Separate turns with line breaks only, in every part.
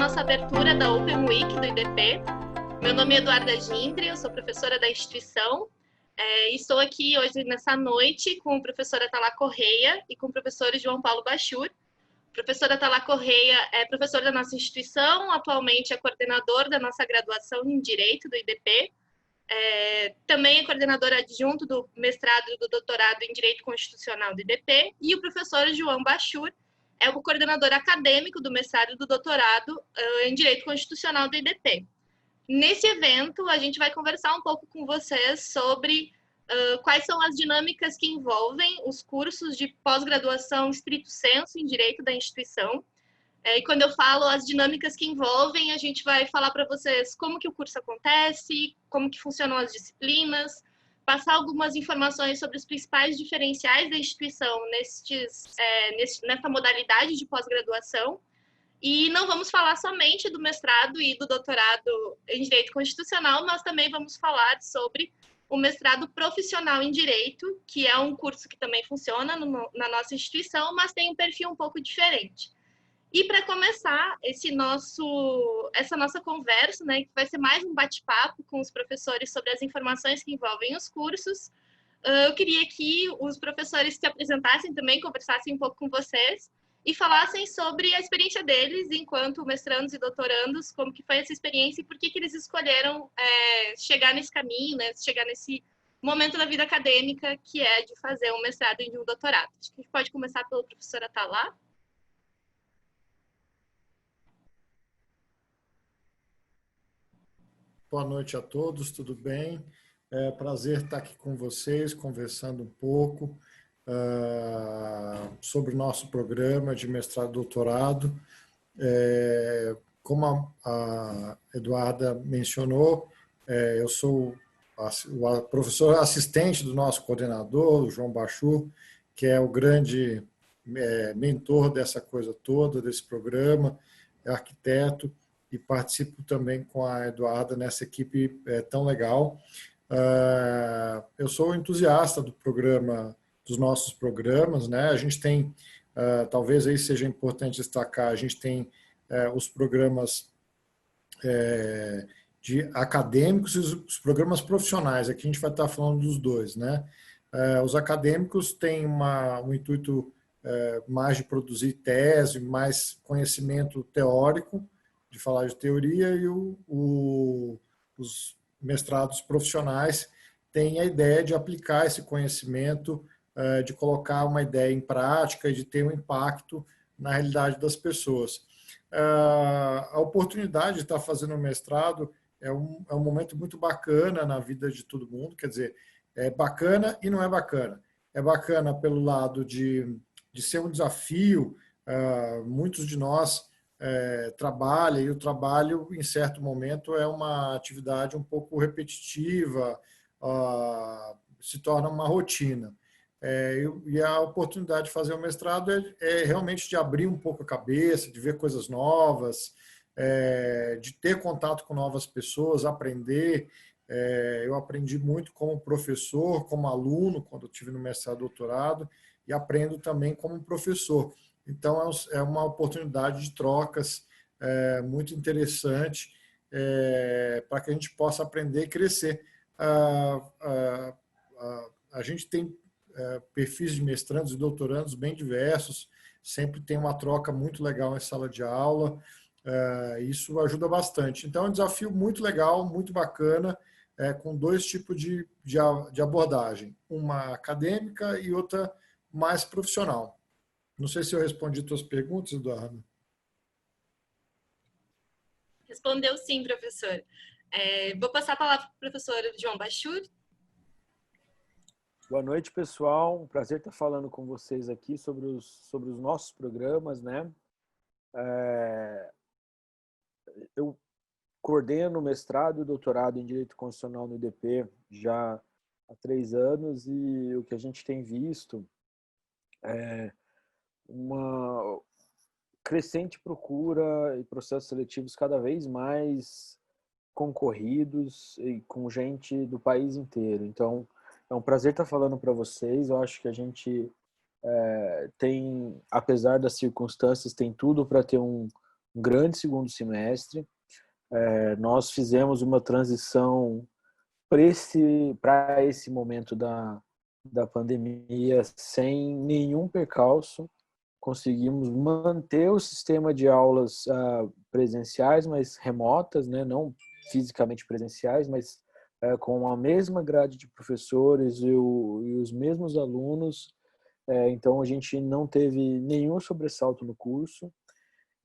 nossa abertura da Open Week do IDP. Meu nome é Eduarda Gindre, eu sou professora da instituição e estou aqui hoje nessa noite com a professora Thalá Correia e com o professor João Paulo Bachur. A professora Thalá Correia é professora da nossa instituição, atualmente é coordenador da nossa graduação em Direito do IDP. Também é coordenadora adjunto do mestrado e do doutorado em Direito Constitucional do IDP, e o professor João Bachur é o coordenador acadêmico do mestrado e do doutorado em Direito Constitucional do IDP. Nesse evento, a gente vai conversar um pouco com vocês sobre quais são as dinâmicas que envolvem os cursos de pós-graduação estrito sensu em Direito da instituição. E quando eu falo as dinâmicas que envolvem, a gente vai falar para vocês como que o curso acontece, como que funcionam as disciplinas, passar algumas informações sobre os principais diferenciais da instituição nessa modalidade de pós-graduação. E não vamos falar somente do mestrado e do doutorado em Direito Constitucional, nós também vamos falar sobre o mestrado profissional em Direito, que é um curso que também funciona na nossa instituição, mas tem um perfil um pouco diferente. E para começar essa nossa conversa, né, que vai ser mais um bate-papo com os professores sobre as informações que envolvem os cursos, eu queria que os professores se apresentassem também, conversassem um pouco com vocês e falassem sobre a experiência deles enquanto mestrandos e doutorandos, como que foi essa experiência e por que eles escolheram chegar nesse caminho, né, chegar nesse momento da vida acadêmica que é de fazer um mestrado e um doutorado. Acho que a gente pode começar pela professora Thalá.
Boa noite a todos, tudo bem? É prazer estar aqui com vocês, conversando um pouco sobre o nosso programa de mestrado e doutorado. Como a Eduarda mencionou, eu sou o professor assistente do nosso coordenador, o João Bachur, que é o grande mentor dessa coisa toda, desse programa, é arquiteto, e participo também com a Eduarda nessa equipe tão legal. Eu sou entusiasta do programa, dos nossos programas, né? A gente tem, talvez aí seja importante destacar, a gente tem os programas de acadêmicos e os programas profissionais. Aqui a gente vai estar falando dos dois, né? Os acadêmicos têm um intuito mais de produzir tese, mais conhecimento teórico, de falar de teoria, e os mestrados profissionais têm a ideia de aplicar esse conhecimento, de colocar uma ideia em prática e de ter um impacto na realidade das pessoas. A oportunidade de estar fazendo um mestrado é um momento muito bacana na vida de todo mundo, quer dizer, é bacana e não é bacana. É bacana pelo lado de ser um desafio, muitos de nós trabalha, e o trabalho, em certo momento, é uma atividade um pouco repetitiva, se torna uma rotina. E a oportunidade de fazer o mestrado é realmente de abrir um pouco a cabeça, de ver coisas novas, de ter contato com novas pessoas, aprender. Eu aprendi muito como professor, como aluno, quando eu estive no mestrado e doutorado, e aprendo também como professor. Então, é uma oportunidade de trocas muito interessante para que a gente possa aprender e crescer. A gente tem perfis de mestrandos e doutorandos bem diversos, sempre tem uma troca muito legal em sala de aula, isso ajuda bastante. Então, é um desafio muito legal, muito bacana, com dois tipos de abordagem, uma acadêmica e outra mais profissional. Não sei se eu respondi as tuas perguntas, Eduardo.
Respondeu sim, professor. Vou passar a palavra para o professor João Bachur.
Boa noite, pessoal. Um prazer estar falando com vocês aqui sobre os nossos programas, né? Eu coordeno mestrado e doutorado em Direito Constitucional no IDP já há 3 anos, e o que a gente tem visto é uma crescente procura e processos seletivos cada vez mais concorridos e com gente do país inteiro. Então, é um prazer estar falando para vocês. Eu acho que a gente tem, apesar das circunstâncias, tem tudo para ter um um grande segundo semestre. Nós fizemos uma transição para esse momento da pandemia sem nenhum percalço. Conseguimos manter o sistema de aulas presenciais, mas remotas, né? Não fisicamente presenciais, mas com a mesma grade de professores e os mesmos alunos. Então, a gente não teve nenhum sobressalto no curso.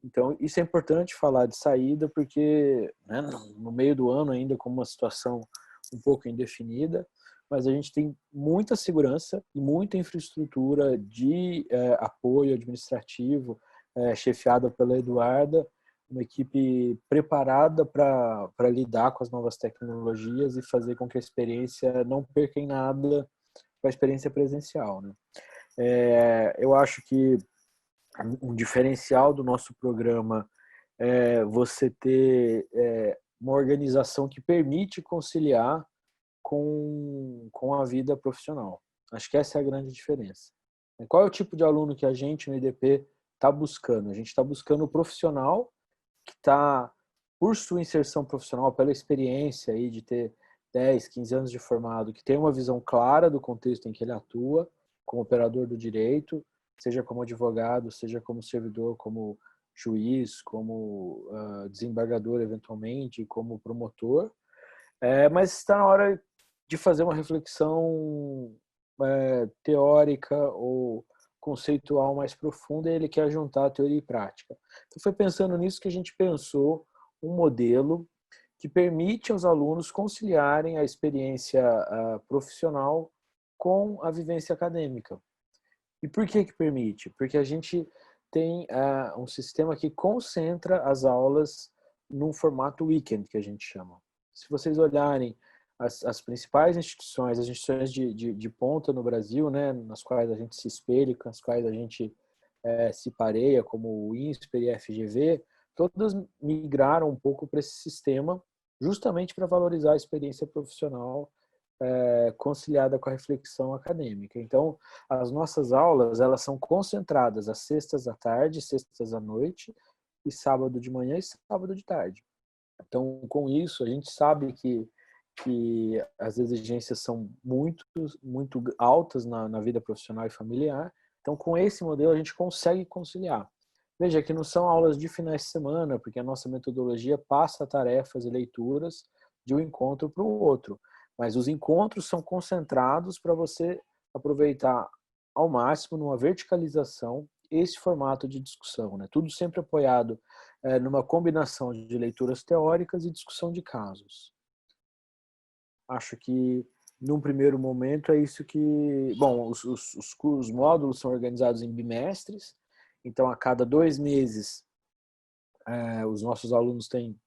Então, isso é importante falar de saída, porque, né, no meio do ano ainda com uma situação um pouco indefinida, mas a gente tem muita segurança e muita infraestrutura de apoio administrativo, chefiada pela Eduarda, uma equipe preparada para lidar com as novas tecnologias e fazer com que a experiência não perca em nada com a experiência presencial, né? Eu acho que um diferencial do nosso programa é você ter uma organização que permite conciliar com a vida profissional. Acho que essa é a grande diferença. Qual é o tipo de aluno que a gente no IDP está buscando? A gente está buscando o profissional que está, por sua inserção profissional, pela experiência aí de ter 10, 15 anos de formado, que tem uma visão clara do contexto em que ele atua, como operador do direito, seja como advogado, seja como servidor, como juiz, como desembargador eventualmente, como promotor. Mas está na hora de fazer uma reflexão teórica ou conceitual mais profunda, e ele quer juntar teoria e prática. Então foi pensando nisso que a gente pensou um modelo que permite aos alunos conciliarem a experiência profissional com a vivência acadêmica. E por que permite? Porque a gente tem um sistema que concentra as aulas num formato weekend, que a gente chama. Se vocês olharem as principais instituições, as instituições de ponta no Brasil, né, nas quais a gente se espelha, com as quais a gente se pareia, como o INSPER e a FGV, todas migraram um pouco para esse sistema, justamente para valorizar a experiência profissional conciliada com a reflexão acadêmica. Então, as nossas aulas, elas são concentradas às sextas à tarde, sextas à noite, e sábado de manhã e sábado de tarde. Então, com isso, a gente sabe que as exigências são muito altas na vida profissional e familiar. Então, com esse modelo, a gente consegue conciliar. Veja que não são aulas de finais de semana, porque a nossa metodologia passa tarefas e leituras de um encontro para o outro. Mas os encontros são concentrados para você aproveitar ao máximo, numa verticalização, esse formato de discussão, né? Tudo sempre apoiado numa combinação de leituras teóricas e discussão de casos. Acho que, num primeiro momento, é isso que... Bom, os módulos são organizados em bimestres, então, a cada 2 meses, os nossos alunos têm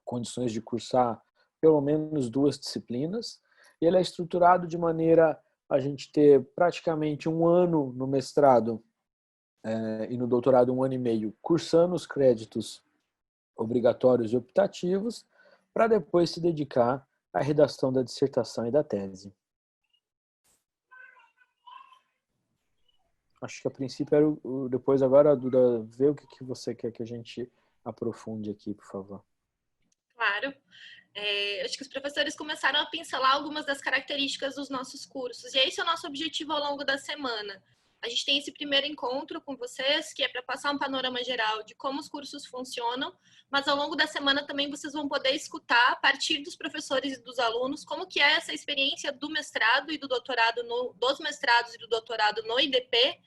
condições de cursar pelo menos 2 disciplinas, e ele é estruturado de maneira a gente ter praticamente 1 ano no mestrado e no doutorado 1 ano e meio, cursando os créditos obrigatórios e optativos, para depois se dedicar à redação da dissertação e da tese. Acho que a princípio era depois agora, Duda, ver o que você quer que a gente aprofunde aqui, por favor.
Claro. Acho que os professores começaram a pincelar algumas das características dos nossos cursos. E esse é o nosso objetivo ao longo da semana. A gente tem esse primeiro encontro com vocês, que é para passar um panorama geral de como os cursos funcionam, mas ao longo da semana também vocês vão poder escutar, a partir dos professores e dos alunos, como que é essa experiência do mestrado e do doutorado, dos mestrados e do doutorado no IDP,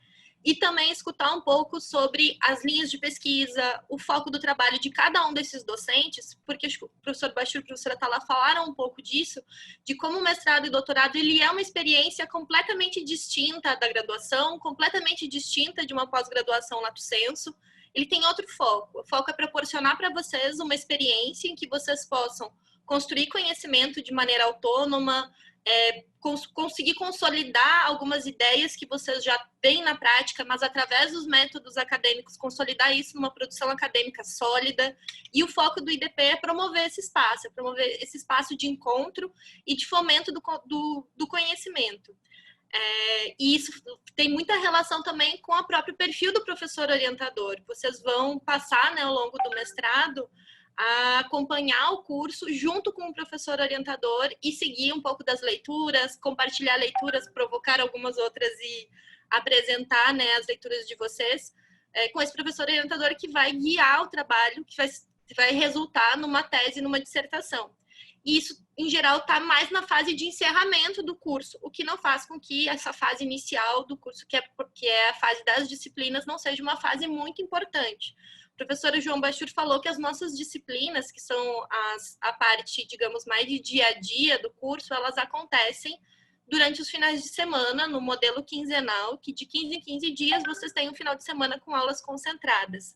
e também escutar um pouco sobre as linhas de pesquisa, o foco do trabalho de cada um desses docentes, porque o professor Bachir e a professora Tala falaram um pouco disso, de como o mestrado e doutorado ele é uma experiência completamente distinta da graduação, completamente distinta de uma pós-graduação lato sensu. Ele tem outro foco. O foco é proporcionar para vocês uma experiência em que vocês possam construir conhecimento de maneira autônoma, conseguir consolidar algumas ideias que vocês já têm na prática, mas através dos métodos acadêmicos, consolidar isso numa produção acadêmica sólida. E o foco do IDP é promover esse espaço de encontro e de fomento do conhecimento. E isso tem muita relação também com o próprio perfil do professor orientador. Vocês vão passar, né, ao longo do mestrado a acompanhar o curso junto com o professor orientador e seguir um pouco das leituras, compartilhar leituras, provocar algumas outras e apresentar, né, as leituras de vocês com esse professor orientador que vai guiar o trabalho, que vai resultar numa tese, numa dissertação. E isso, em geral, está mais na fase de encerramento do curso, o que não faz com que essa fase inicial do curso, que é a fase das disciplinas, não seja uma fase muito importante. O professor João Bachur falou que as nossas disciplinas, que são a parte, digamos, mais de dia a dia do curso, elas acontecem durante os finais de semana, no modelo quinzenal, que de 15 em 15 dias vocês têm um final de semana com aulas concentradas.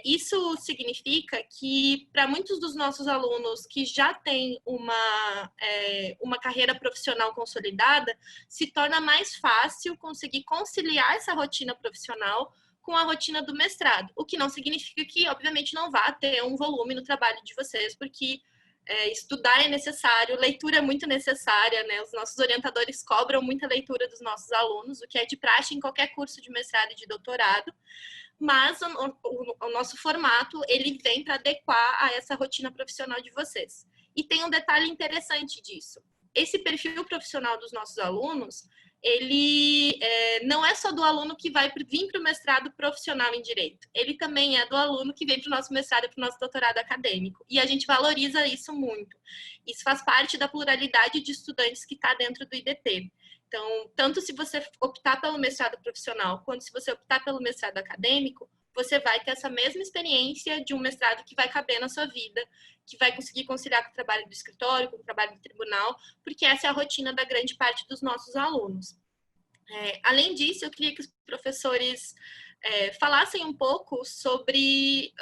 Isso significa que, para muitos dos nossos alunos que já têm uma carreira profissional consolidada, se torna mais fácil conseguir conciliar essa rotina profissional com a rotina do mestrado, o que não significa que, obviamente, não vá ter um volume no trabalho de vocês, porque estudar é necessário, leitura é muito necessária, né? Os nossos orientadores cobram muita leitura dos nossos alunos, o que é de praxe em qualquer curso de mestrado e de doutorado, mas o nosso formato, ele vem para adequar a essa rotina profissional de vocês. E tem um detalhe interessante disso. Esse perfil profissional dos nossos alunos, ele não é só do aluno que vai vir para o mestrado profissional em Direito. Ele também é do aluno que vem para o nosso mestrado e para o nosso doutorado acadêmico. E a gente valoriza isso muito. Isso faz parte da pluralidade de estudantes que está dentro do IDP. Então, tanto se você optar pelo mestrado profissional, quanto se você optar pelo mestrado acadêmico, você vai ter essa mesma experiência de um mestrado que vai caber na sua vida, que vai conseguir conciliar com o trabalho do escritório, com o trabalho do tribunal, porque essa é a rotina da grande parte dos nossos alunos. Além disso, eu queria que os professores falassem um pouco sobre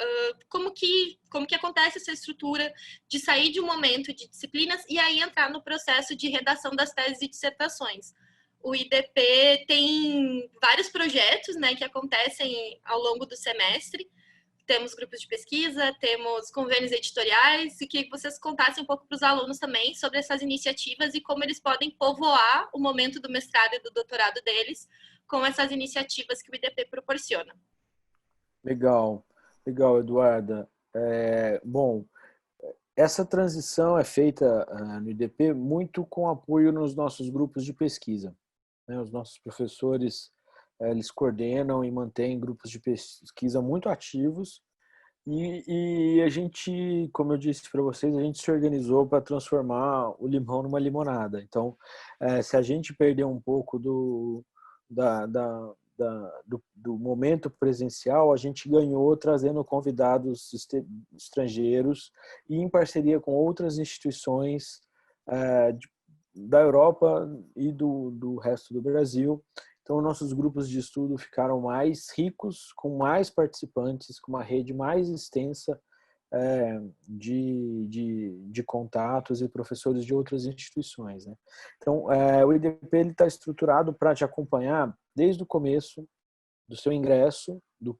como que acontece essa estrutura de sair de um momento de disciplinas e aí entrar no processo de redação das teses e dissertações. O IDP tem vários projetos, né, que acontecem ao longo do semestre. Temos grupos de pesquisa, temos convênios editoriais, e queria que vocês contassem um pouco para os alunos também sobre essas iniciativas e como eles podem povoar o momento do mestrado e do doutorado deles com essas iniciativas que o IDP proporciona.
Legal, Eduarda. Bom, essa transição é feita no IDP muito com apoio nos nossos grupos de pesquisa. Os nossos professores, eles coordenam e mantêm grupos de pesquisa muito ativos e a gente, como eu disse para vocês, a gente se organizou para transformar o limão numa limonada. Então, se a gente perder um pouco do momento presencial, a gente ganhou trazendo convidados estrangeiros e em parceria com outras instituições da Europa e do resto do Brasil. Então, nossos grupos de estudo ficaram mais ricos, com mais participantes, com uma rede mais extensa de contatos e professores de outras instituições, né? Então, o IDP está estruturado para te acompanhar desde o começo do seu ingresso, do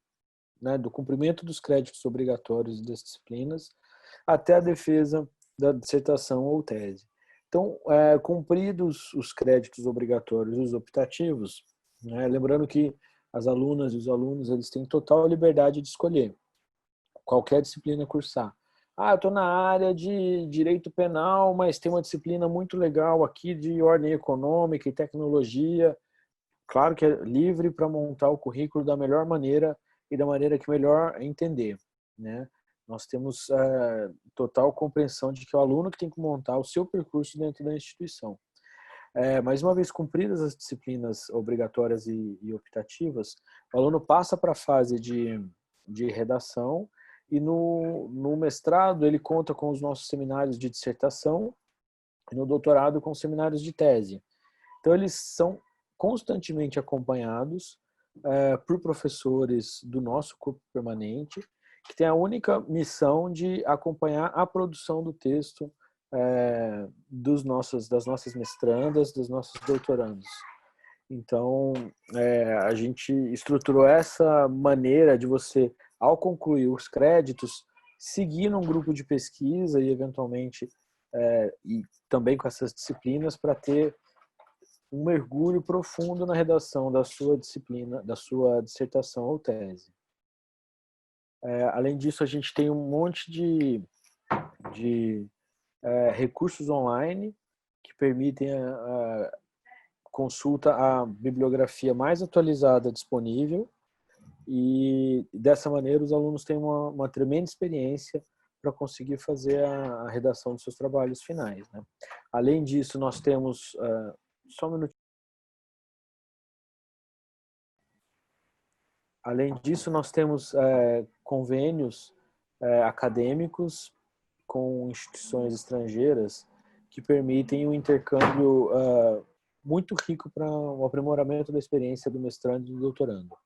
cumprimento dos créditos obrigatórios das disciplinas, até a defesa da dissertação ou tese. Então, cumpridos os créditos obrigatórios e os optativos, né, lembrando que as alunas e os alunos eles têm total liberdade de escolher qualquer disciplina cursar. Eu estou na área de direito penal, mas tem uma disciplina muito legal aqui de ordem econômica e tecnologia. Claro que é livre para montar o currículo da melhor maneira e da maneira que melhor entender, né? Nós temos total compreensão de que é o aluno que tem que montar o seu percurso dentro da instituição. Mas uma vez cumpridas as disciplinas obrigatórias e optativas, o aluno passa para a fase de redação e no mestrado ele conta com os nossos seminários de dissertação e no doutorado com seminários de tese. Então eles são constantemente acompanhados por professores do nosso corpo permanente, que tem a única missão de acompanhar a produção do texto das nossas mestrandas, dos nossos doutorandos. Então, a gente estruturou essa maneira de você, ao concluir os créditos, seguir num grupo de pesquisa e, eventualmente, e também com essas disciplinas para ter um mergulho profundo na redação da sua disciplina, da sua dissertação ou tese. Além disso, a gente tem um monte de recursos online que permitem a consulta à bibliografia mais atualizada disponível, e dessa maneira os alunos têm uma tremenda experiência para conseguir fazer a redação dos seus trabalhos finais, né? Além disso, nós temos... só um minutinho. Além disso, nós temos convênios acadêmicos com instituições estrangeiras que permitem um intercâmbio muito rico para o aprimoramento da experiência do mestrando e do doutorando.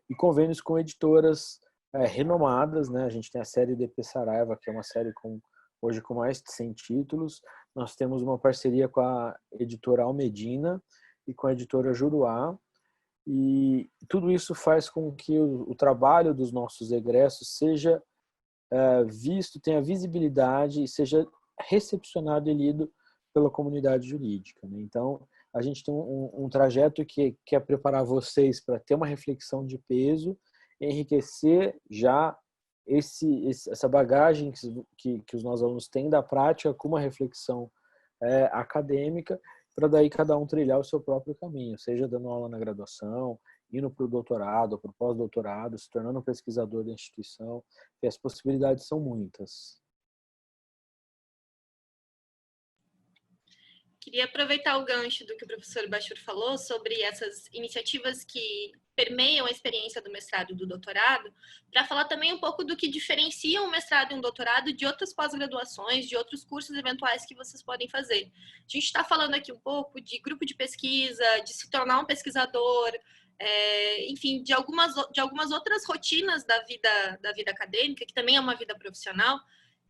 E convênios com editoras renomadas, né? A gente tem a série DP Saraiva, que é uma série hoje com mais de 100 títulos. Nós temos uma parceria com a editora Almedina e com a editora Juruá. E tudo isso faz com que o trabalho dos nossos egressos seja visto, tenha visibilidade e seja recepcionado e lido pela comunidade jurídica, né? Então, a gente tem um trajeto que é preparar vocês para ter uma reflexão de peso, enriquecer já essa bagagem que os nossos alunos têm da prática com uma reflexão acadêmica, para daí cada um trilhar o seu próprio caminho, seja dando aula na graduação, indo para o doutorado, para o pós-doutorado, se tornando um pesquisador da instituição, e as possibilidades são muitas.
Queria aproveitar o gancho do que o professor Bachur falou sobre essas iniciativas que permeiam a experiência do mestrado e do doutorado, para falar também um pouco do que diferencia um mestrado e um doutorado de outras pós-graduações, de outros cursos eventuais que vocês podem fazer. A gente está falando aqui um pouco de grupo de pesquisa, de se tornar um pesquisador, enfim, de algumas outras rotinas da vida acadêmica, que também é uma vida profissional,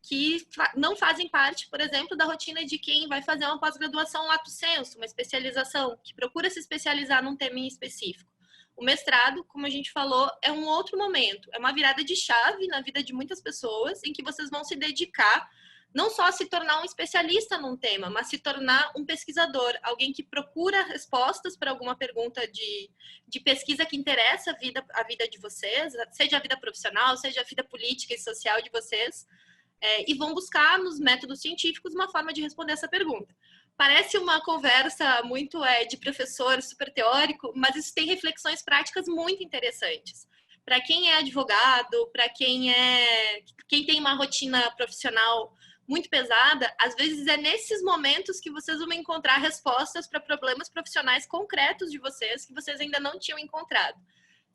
que não fazem parte, por exemplo, da rotina de quem vai fazer uma pós-graduação lato sensu, uma especialização, que procura se especializar num tema em específico. O mestrado, como a gente falou, é um outro momento, é uma virada de chave na vida de muitas pessoas, em que vocês vão se dedicar não só a se tornar um especialista num tema, mas se tornar um pesquisador, alguém que procura respostas para alguma pergunta de pesquisa que interessa a vida de vocês, seja a vida profissional, seja a vida política e social de vocês, e vão buscar nos métodos científicos uma forma de responder essa pergunta. Parece uma conversa muito de professor super teórico, mas isso tem reflexões práticas muito interessantes. Para quem é advogado, para quem tem uma rotina profissional muito pesada, às vezes é nesses momentos que vocês vão encontrar respostas para problemas profissionais concretos de vocês que vocês ainda não tinham encontrado.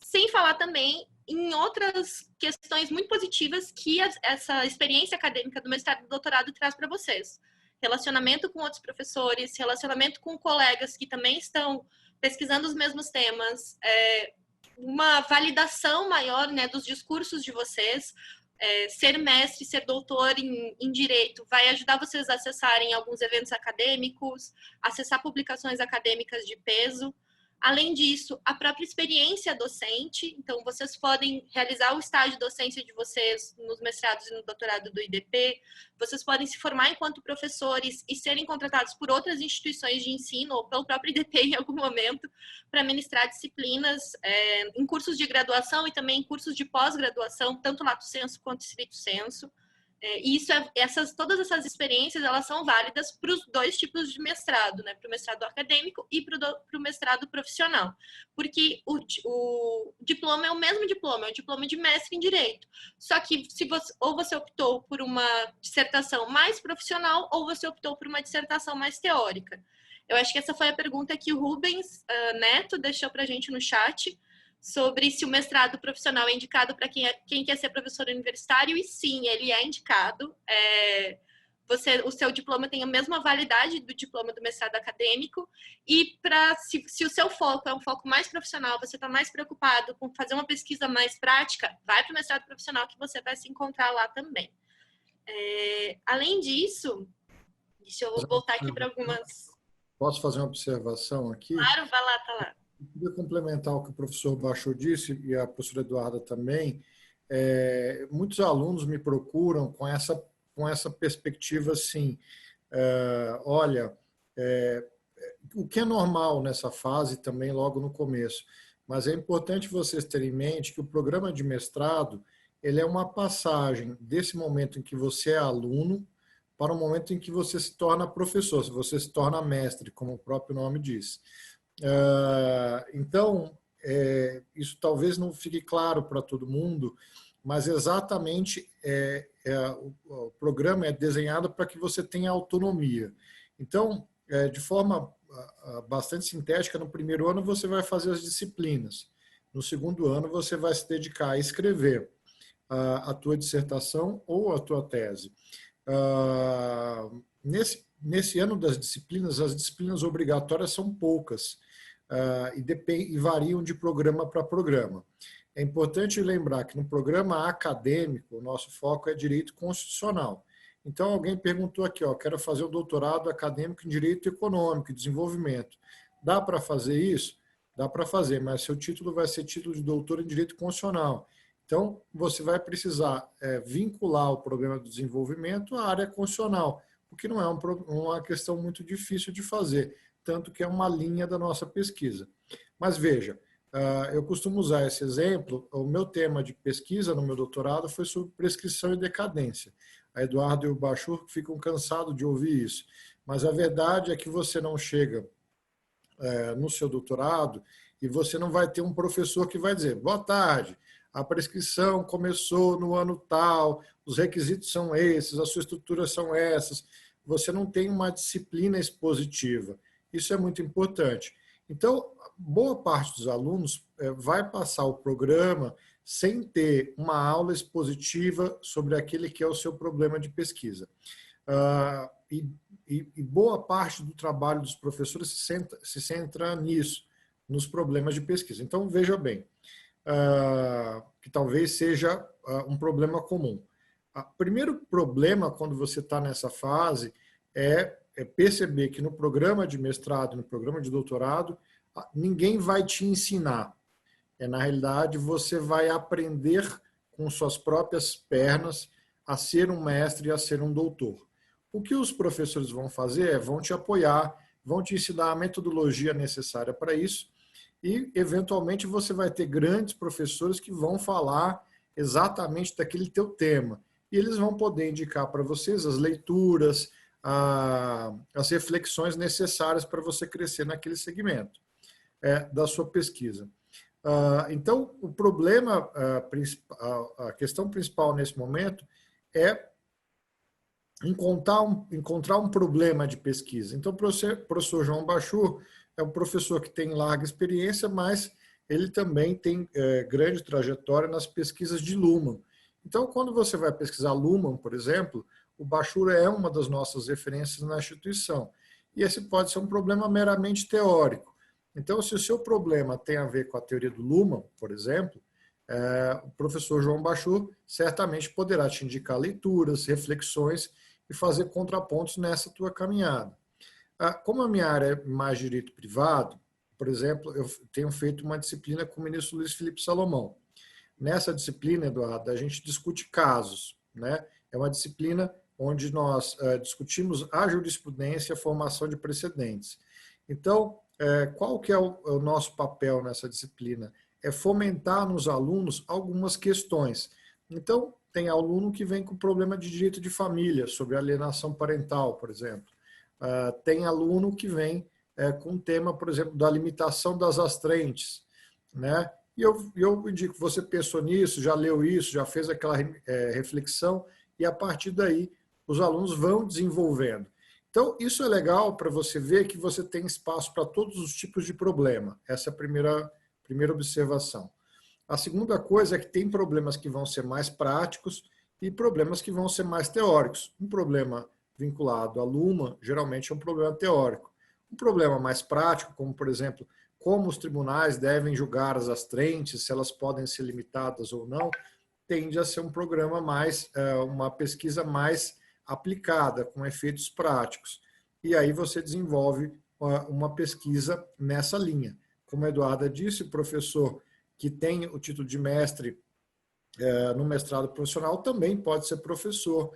Sem falar também em outras questões muito positivas que essa experiência acadêmica do mestrado e do doutorado traz para vocês. Relacionamento com outros professores, relacionamento com colegas que também estão pesquisando os mesmos temas, uma validação maior, né, dos discursos de vocês. Ser mestre, ser doutor em direito vai ajudar vocês a acessarem alguns eventos acadêmicos, acessar publicações acadêmicas de peso. Além disso, a própria experiência docente, então vocês podem realizar o estágio de docência de vocês nos mestrados e no doutorado do IDP, vocês podem se formar enquanto professores e serem contratados por outras instituições de ensino ou pelo próprio IDP em algum momento para ministrar disciplinas em cursos de graduação e também em cursos de pós-graduação, tanto lato sensu quanto stricto sensu. E todas essas experiências, elas são válidas para os dois tipos de mestrado, né? Para o mestrado acadêmico e para o mestrado profissional. Porque o diploma é o mesmo diploma, é o diploma de mestre em Direito. Só que ou você optou por uma dissertação mais profissional ou você optou por uma dissertação mais teórica. Eu acho que essa foi a pergunta que o Rubens Neto deixou para a gente no chat, sobre se o mestrado profissional é indicado para quem quer ser professor universitário, e sim, ele é indicado. O seu diploma tem a mesma validade do diploma do mestrado acadêmico, e se o seu foco é um foco mais profissional, você está mais preocupado com fazer uma pesquisa mais prática, vai para o mestrado profissional que você vai se encontrar lá também. Além disso, deixa eu voltar aqui para algumas...
Posso fazer uma observação aqui?
Claro, vai lá, tá lá.
Eu queria complementar o que o professor Bachur disse, e a professora Eduarda também. Muitos alunos me procuram com essa perspectiva assim, olha, o que é normal nessa fase também logo no começo. Mas é importante vocês terem em mente que o programa de mestrado ele é uma passagem desse momento em que você é aluno para o momento em que você se torna professor, se você se torna mestre, como o próprio nome diz. Então, isso talvez não fique claro para todo mundo, mas exatamente o programa é desenhado para que você tenha autonomia. Então, de forma bastante sintética, no primeiro ano você vai fazer as disciplinas. No segundo ano você vai se dedicar a escrever a tua dissertação ou a tua tese. Nesse ano das disciplinas, as disciplinas obrigatórias são poucas e variam de programa para programa. É importante lembrar que no programa acadêmico, o nosso foco é direito constitucional. Então, alguém perguntou aqui, quero fazer um doutorado acadêmico em direito econômico e desenvolvimento. Dá para fazer isso? Dá para fazer, mas seu título vai ser título de doutor em direito constitucional. Então, você vai precisar vincular o programa do desenvolvimento à área constitucional, o que não é uma questão muito difícil de fazer, tanto que é uma linha da nossa pesquisa. Mas veja, eu costumo usar esse exemplo, o meu tema de pesquisa no meu doutorado foi sobre prescrição e decadência. A Eduardo e o Bachur ficam cansados de ouvir isso, mas a verdade é que você não chega no seu doutorado e você não vai ter um professor que vai dizer, boa tarde, a prescrição começou no ano tal, os requisitos são esses, as suas estruturas são essas. Você não tem uma disciplina expositiva. Isso é muito importante. Então, boa parte dos alunos vai passar o programa sem ter uma aula expositiva sobre aquele que é o seu problema de pesquisa. E boa parte do trabalho dos professores se centra nisso, nos problemas de pesquisa. Então, veja bem, que talvez seja um problema comum. O primeiro problema, quando você está nessa fase, é perceber que no programa de mestrado, no programa de doutorado, ninguém vai te ensinar. Na realidade, você vai aprender com suas próprias pernas a ser um mestre e a ser um doutor. O que os professores vão fazer vão te apoiar, vão te ensinar a metodologia necessária para isso e, eventualmente, você vai ter grandes professores que vão falar exatamente daquele teu tema. E eles vão poder indicar para vocês as leituras, as reflexões necessárias para você crescer naquele segmento da sua pesquisa. Então, o problema, a questão principal nesse momento é encontrar um problema de pesquisa. Então, o professor João Bachur é um professor que tem larga experiência, mas ele também tem grande trajetória nas pesquisas de Luhmann. Então, quando você vai pesquisar Luhmann, por exemplo, o Bachur é uma das nossas referências na instituição. E esse pode ser um problema meramente teórico. Então, se o seu problema tem a ver com a teoria do Luhmann, por exemplo, o professor João Bachur certamente poderá te indicar leituras, reflexões e fazer contrapontos nessa tua caminhada. Como a minha área é mais direito privado, por exemplo, eu tenho feito uma disciplina com o ministro Luiz Felipe Salomão. Nessa disciplina, Eduardo, a gente discute casos, né? É uma disciplina onde nós discutimos a jurisprudência e a formação de precedentes. Então, qual que é o nosso papel nessa disciplina? É fomentar nos alunos algumas questões. Então, tem aluno que vem com problema de direito de família, sobre alienação parental, por exemplo. Tem aluno que vem com o tema, por exemplo, da limitação das astrentes, né? E eu indico, você pensou nisso, já leu isso, já fez aquela reflexão, e a partir daí os alunos vão desenvolvendo. Então, isso é legal para você ver que você tem espaço para todos os tipos de problema. Essa é a primeira observação. A segunda coisa é que tem problemas que vão ser mais práticos e problemas que vão ser mais teóricos. Um problema vinculado a Luhmann, geralmente é um problema teórico. Um problema mais prático, como, por exemplo, como os tribunais devem julgar as astrentes, se elas podem ser limitadas ou não, tende a ser um programa uma pesquisa mais aplicada, com efeitos práticos. E aí você desenvolve uma pesquisa nessa linha. Como a Eduarda disse, o professor que tem o título de mestre no mestrado profissional também pode ser professor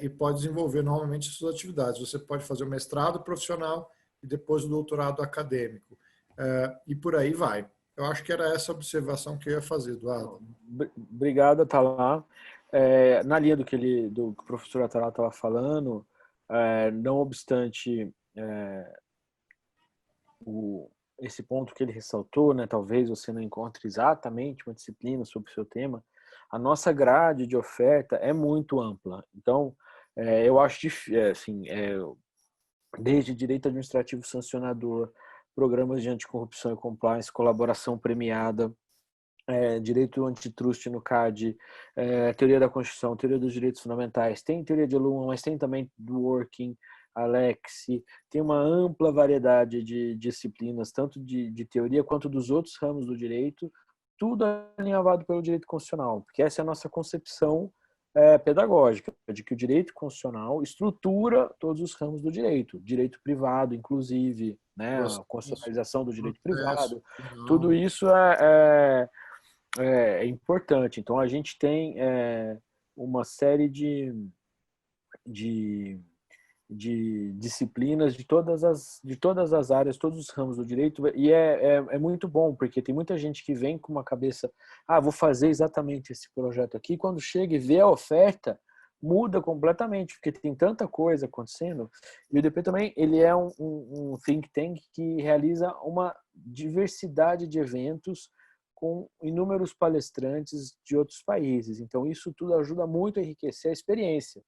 e pode desenvolver normalmente suas atividades. Você pode fazer o mestrado profissional e depois o doutorado acadêmico. E por aí vai. Eu acho que era essa observação que eu ia fazer, Eduardo.
Obrigado, Atalá. Na linha do que o professor Atalá estava falando, não obstante esse ponto que ele ressaltou, né, talvez você não encontre exatamente uma disciplina sobre o seu tema, a nossa grade de oferta é muito ampla. Então, eu acho assim, desde direito administrativo sancionador, programas de anticorrupção e compliance, colaboração premiada, direito antitrust no CAD, teoria da Constituição, teoria dos direitos fundamentais, tem teoria de Luhmann, mas tem também do Working, Alex, tem uma ampla variedade de disciplinas, tanto de teoria quanto dos outros ramos do direito, tudo alinhavado pelo direito constitucional, porque essa é a nossa concepção pedagógica, de que o direito constitucional estrutura todos os ramos do direito privado, inclusive, né, a constitucionalização do direito privado, tudo isso é importante. Então, a gente tem uma série de disciplinas de todas as áreas, todos os ramos do direito, e é muito bom, porque tem muita gente que vem com uma cabeça, vou fazer exatamente esse projeto aqui, quando chega e vê a oferta, muda completamente, porque tem tanta coisa acontecendo. E o IDP também, ele é um think tank que realiza uma diversidade de eventos com inúmeros palestrantes de outros países. Então, isso tudo ajuda muito a enriquecer a experiência.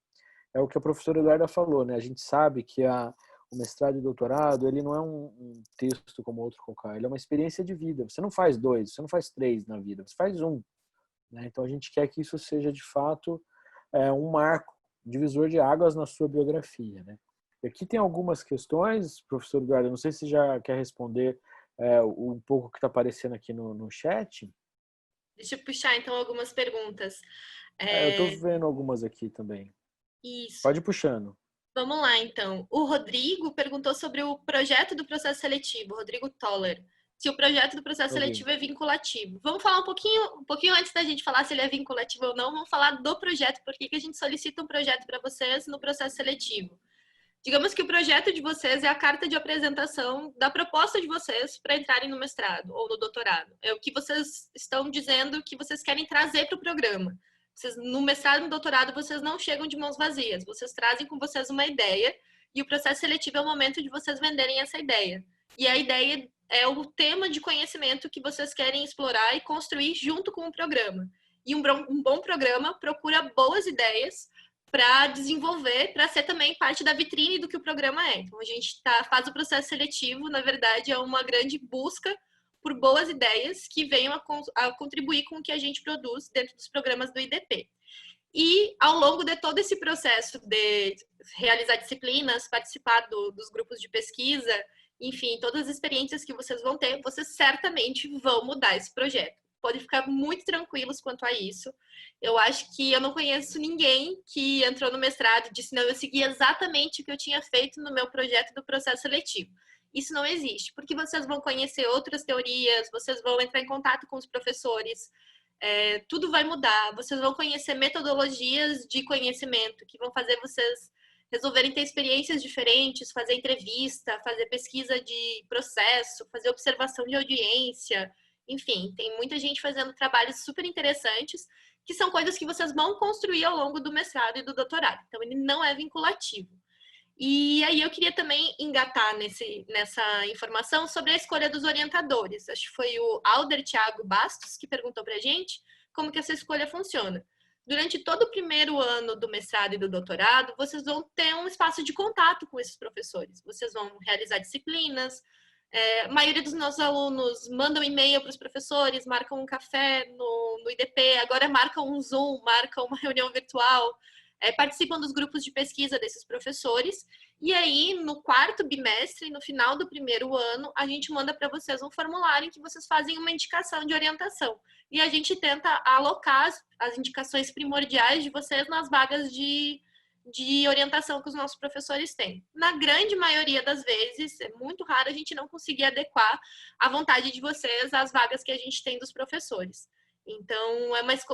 É o que a professora Eduarda falou, né? A gente sabe que o mestrado e o doutorado, ele não é um texto como outro qualquer, ele é uma experiência de vida. Você não faz 2, você não faz 3 na vida, você faz 1. Né? Então, a gente quer que isso seja, de fato, um marco, divisor de águas na sua biografia. Né? E aqui tem algumas questões, professor Eduardo, não sei se já quer responder um pouco que está aparecendo aqui no chat.
Deixa eu puxar, então, algumas perguntas.
Eu estou vendo algumas aqui também.
Isso.
Pode ir puxando.
Vamos lá, então. O Rodrigo perguntou sobre o projeto do processo seletivo, Rodrigo Toller. Se o projeto do processo seletivo é vinculativo. Vamos falar um pouquinho antes da gente falar se ele é vinculativo ou não, vamos falar do projeto, por que a gente solicita um projeto para vocês no processo seletivo. Digamos que o projeto de vocês é a carta de apresentação da proposta de vocês para entrarem no mestrado ou no doutorado. É o que vocês estão dizendo que vocês querem trazer para o programa. No mestrado e no doutorado, vocês não chegam de mãos vazias. Vocês trazem com vocês uma ideia e o processo seletivo é o momento de vocês venderem essa ideia. E a ideia é o tema de conhecimento que vocês querem explorar e construir junto com o programa. E um bom programa procura boas ideias para desenvolver, para ser também parte da vitrine do que o programa é. Então, a gente faz o processo seletivo, na verdade, é uma grande busca por boas ideias que venham a contribuir com o que a gente produz dentro dos programas do IDP. E, ao longo de todo esse processo de realizar disciplinas, participar dos grupos de pesquisa, enfim, todas as experiências que vocês vão ter, vocês certamente vão mudar esse projeto. Podem ficar muito tranquilos quanto a isso. Eu acho que eu não conheço ninguém que entrou no mestrado e disse, não, eu segui exatamente o que eu tinha feito no meu projeto do processo seletivo. Isso não existe, porque vocês vão conhecer outras teorias, vocês vão entrar em contato com os professores, tudo vai mudar, vocês vão conhecer metodologias de conhecimento que vão fazer vocês resolverem ter experiências diferentes, fazer entrevista, fazer pesquisa de processo, fazer observação de audiência, enfim, tem muita gente fazendo trabalhos super interessantes, que são coisas que vocês vão construir ao longo do mestrado e do doutorado. Então, ele não é vinculativo. E aí eu queria também engatar nessa informação sobre a escolha dos orientadores. Acho que foi o Alder Thiago Bastos que perguntou para a gente como que essa escolha funciona. Durante todo o primeiro ano do mestrado e do doutorado, vocês vão ter um espaço de contato com esses professores. Vocês vão realizar disciplinas. A maioria dos nossos alunos mandam e-mail para os professores, marcam um café no IDP, agora marcam um Zoom, marcam uma reunião virtual, participam dos grupos de pesquisa desses professores. E aí, no quarto bimestre, no final do primeiro ano, a gente manda para vocês um formulário em que vocês fazem uma indicação de orientação. E a gente tenta alocar as indicações primordiais de vocês nas vagas de orientação que os nossos professores têm. Na grande maioria das vezes, é muito raro a gente não conseguir adequar a vontade de vocês às vagas que a gente tem dos professores. Então,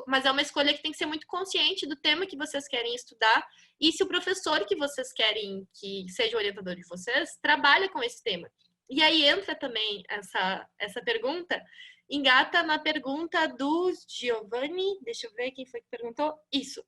mas é uma escolha que tem que ser muito consciente do tema que vocês querem estudar e se o professor que vocês querem que seja o orientador de vocês trabalha com esse tema. E aí entra também essa pergunta, engata na pergunta do Giovanni, deixa eu ver quem foi que perguntou. Isso.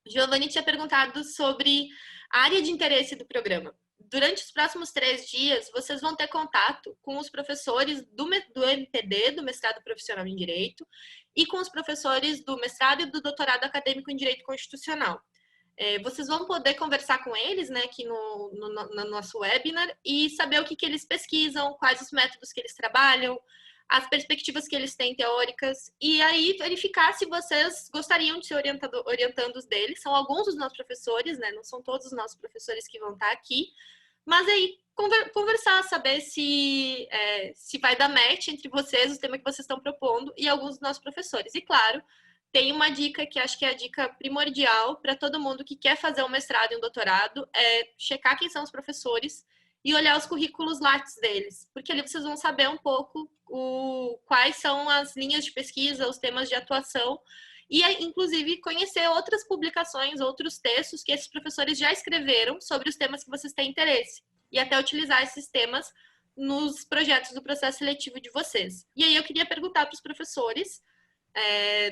Giovanni tinha perguntado sobre a área de interesse do programa. Durante os próximos 3 dias, vocês vão ter contato com os professores do MPD, do Mestrado Profissional em Direito, e com os professores do mestrado e do doutorado acadêmico em Direito Constitucional. Vocês vão poder conversar com eles, né, aqui no nosso webinar e saber o que eles pesquisam, quais os métodos que eles trabalham, as perspectivas que eles têm teóricas, e aí verificar se vocês gostariam de ser orientandos deles. São alguns dos nossos professores, né? Não são todos os nossos professores que vão estar aqui, mas aí conversar, saber se vai dar match entre vocês, o tema que vocês estão propondo, e alguns dos nossos professores. E claro, tem uma dica que acho que é a dica primordial para todo mundo que quer fazer um mestrado e um doutorado, é checar quem são os professores e olhar os currículos Lattes deles, porque ali vocês vão saber um pouco quais são as linhas de pesquisa, os temas de atuação, e inclusive conhecer outras publicações, outros textos que esses professores já escreveram sobre os temas que vocês têm interesse, e até utilizar esses temas nos projetos do processo seletivo de vocês. E aí eu queria perguntar para os professores,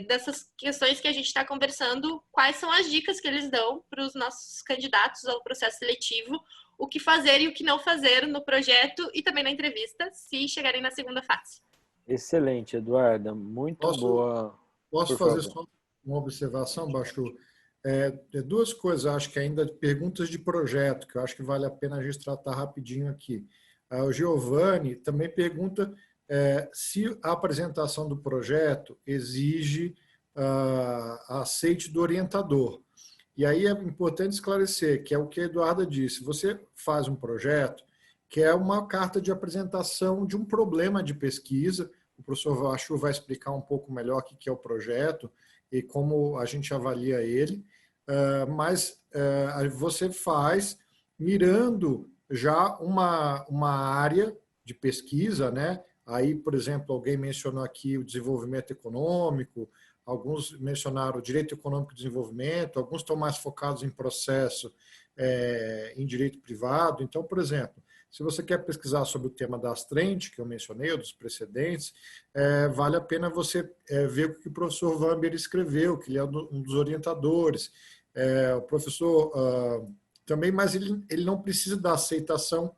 dessas questões que a gente está conversando, quais são as dicas que eles dão para os nossos candidatos ao processo seletivo, o que fazer e o que não fazer no projeto e também na entrevista, se chegarem na segunda fase.
Excelente, Eduarda. Muito boa.
Posso fazer só uma observação, Bachu? Duas coisas, acho que ainda perguntas de projeto, que eu acho que vale a pena a gente tratar rapidinho aqui. O Giovanni também pergunta se a apresentação do projeto exige aceite do orientador. E aí é importante esclarecer, que é o que a Eduarda disse, você faz um projeto que é uma carta de apresentação de um problema de pesquisa, o professor Vachu vai explicar um pouco melhor o que é o projeto e como a gente avalia ele, mas você faz mirando já uma área de pesquisa, né? Aí, por exemplo, alguém mencionou aqui o desenvolvimento econômico, alguns mencionaram o direito econômico e desenvolvimento, alguns estão mais focados em processo em direito privado. Então, por exemplo, se você quer pesquisar sobre o tema das trends, que eu mencionei, ou dos precedentes, vale a pena você ver o que o professor Vamber escreveu, que ele é um dos orientadores. O professor também, mas ele não precisa da aceitação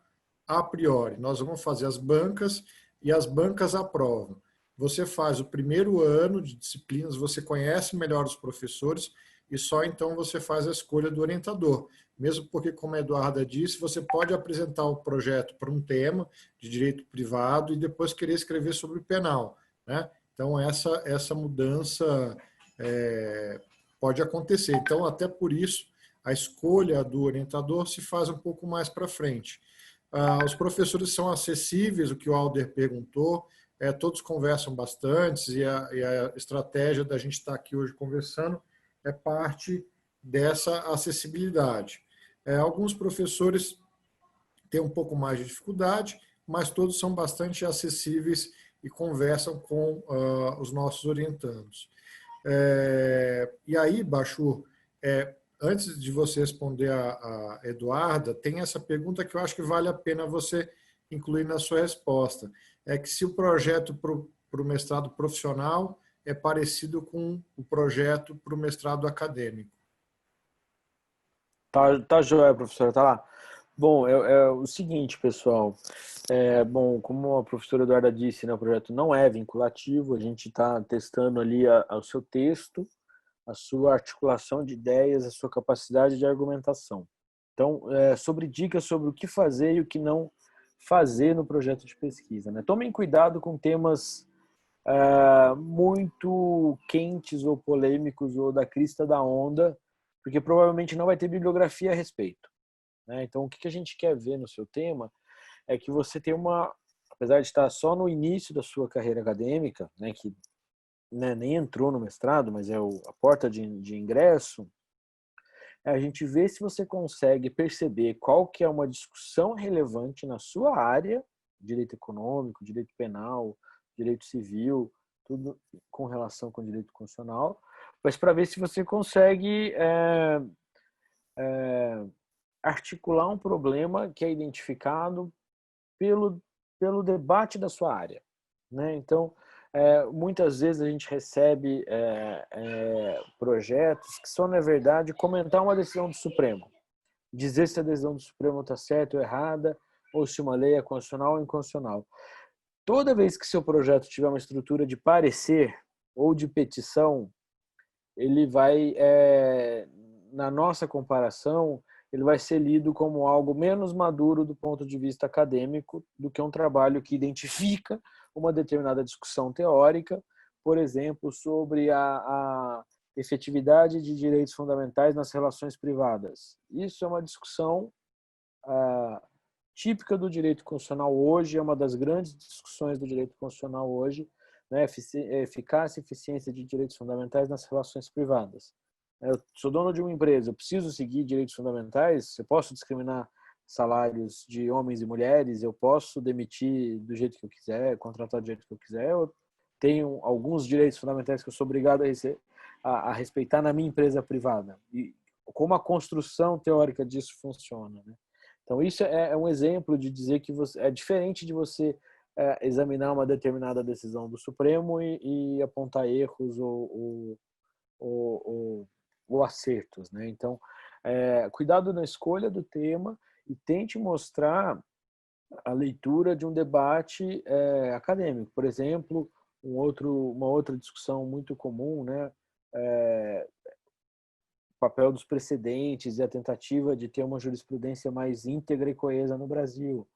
a priori. Nós vamos fazer as bancas e as bancas aprovam. Você faz o primeiro ano de disciplinas, você conhece melhor os professores e só então você faz a escolha do orientador. Mesmo porque, como a Eduarda disse, você pode apresentar o projeto para um tema de direito privado e depois querer escrever sobre o penal, né? Então, essa mudança pode acontecer. Então, até por isso, a escolha do orientador se faz um pouco mais para frente. Os professores são acessíveis, o que o Alder perguntou, todos conversam bastante e a estratégia da gente estar aqui hoje conversando é parte dessa acessibilidade. Alguns professores têm um pouco mais de dificuldade, mas todos são bastante acessíveis e conversam com os nossos orientandos. E aí, Bachur, antes de você responder a Eduarda, tem essa pergunta que eu acho que vale a pena você incluir na sua resposta. É que se o projeto para o mestrado profissional é parecido com o projeto para o mestrado acadêmico.
Tá joia, professora, tá lá. Bom, é o seguinte, pessoal. Bom, como a professora Eduarda disse, né, o projeto não é vinculativo, a gente está testando ali o seu texto, a sua articulação de ideias, a sua capacidade de argumentação. Então, sobre dicas sobre o que fazer e o que não fazer no projeto de pesquisa, né? Tomem cuidado com temas muito quentes ou polêmicos ou da crista da onda, porque provavelmente não vai ter bibliografia a respeito, né? Então, o que a gente quer ver no seu tema é que você tem apesar de estar só no início da sua carreira acadêmica, né, que nem entrou no mestrado, mas é a porta de ingresso, a gente vê se você consegue perceber qual que é uma discussão relevante na sua área, direito econômico, direito penal, direito civil, tudo com relação com o direito constitucional, mas para ver se você consegue articular um problema que é identificado pelo debate da sua área, né? Então, muitas vezes a gente recebe projetos que são, na verdade, comentar uma decisão do Supremo, dizer se a decisão do Supremo está certa ou errada, ou se uma lei é constitucional ou inconstitucional. Toda vez que seu projeto tiver uma estrutura de parecer ou de petição, ele vai, na nossa comparação, ele vai ser lido como algo menos maduro do ponto de vista acadêmico do que um trabalho que identifica uma determinada discussão teórica, por exemplo, sobre a efetividade de direitos fundamentais nas relações privadas. Isso é uma discussão típica do direito constitucional hoje, é uma das grandes discussões do direito constitucional hoje, né? Eficácia e eficiência de direitos fundamentais nas relações privadas. Eu sou dono de uma empresa, eu preciso seguir direitos fundamentais, eu posso discriminar salários de homens e mulheres, eu posso demitir do jeito que eu quiser, contratar do jeito que eu quiser, eu tenho alguns direitos fundamentais que eu sou obrigado a respeitar na minha empresa privada. E como a construção teórica disso funciona, né? Então, isso é um exemplo de dizer que é diferente de você examinar uma determinada decisão do Supremo e apontar erros ou acertos, né? Então, cuidado na escolha do tema e tente mostrar a leitura de um debate acadêmico. Por exemplo, uma outra discussão muito comum, né? O papel dos precedentes e a tentativa de ter uma jurisprudência mais íntegra e coesa no Brasil.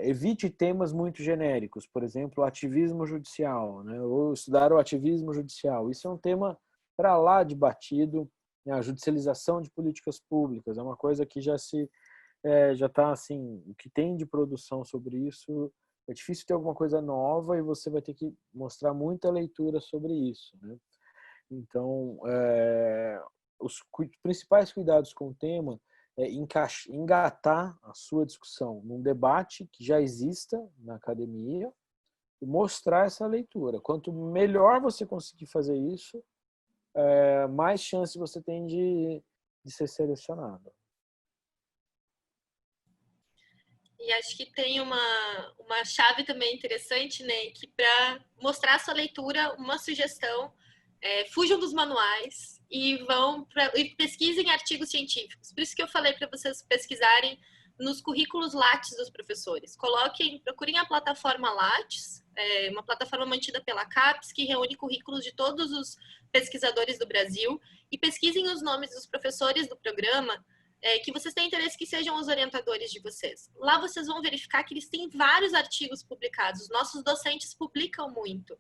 Evite temas muito genéricos, por exemplo, o ativismo judicial, né? Ou estudar o ativismo judicial. Isso é um tema para lá de batido, né? A judicialização de políticas públicas é uma coisa que já está assim, o que tem de produção sobre isso, é difícil ter alguma coisa nova e você vai ter que mostrar muita leitura sobre isso, né? Então, os principais cuidados com o tema é engatar a sua discussão num debate que já exista na academia e mostrar essa leitura. Quanto melhor você conseguir fazer isso, mais chance você tem de ser selecionado.
E acho que tem uma chave também interessante, né, que para mostrar a sua leitura, uma sugestão, fujam dos manuais e e pesquisem artigos científicos. Por isso que eu falei para vocês pesquisarem nos currículos Lattes dos professores. Procurem a plataforma Lattes, uma plataforma mantida pela CAPES, que reúne currículos de todos os pesquisadores do Brasil, e pesquisem os nomes dos professores do programa que vocês têm interesse que sejam os orientadores de vocês. Lá vocês vão verificar que eles têm vários artigos publicados. Os nossos docentes publicam muito.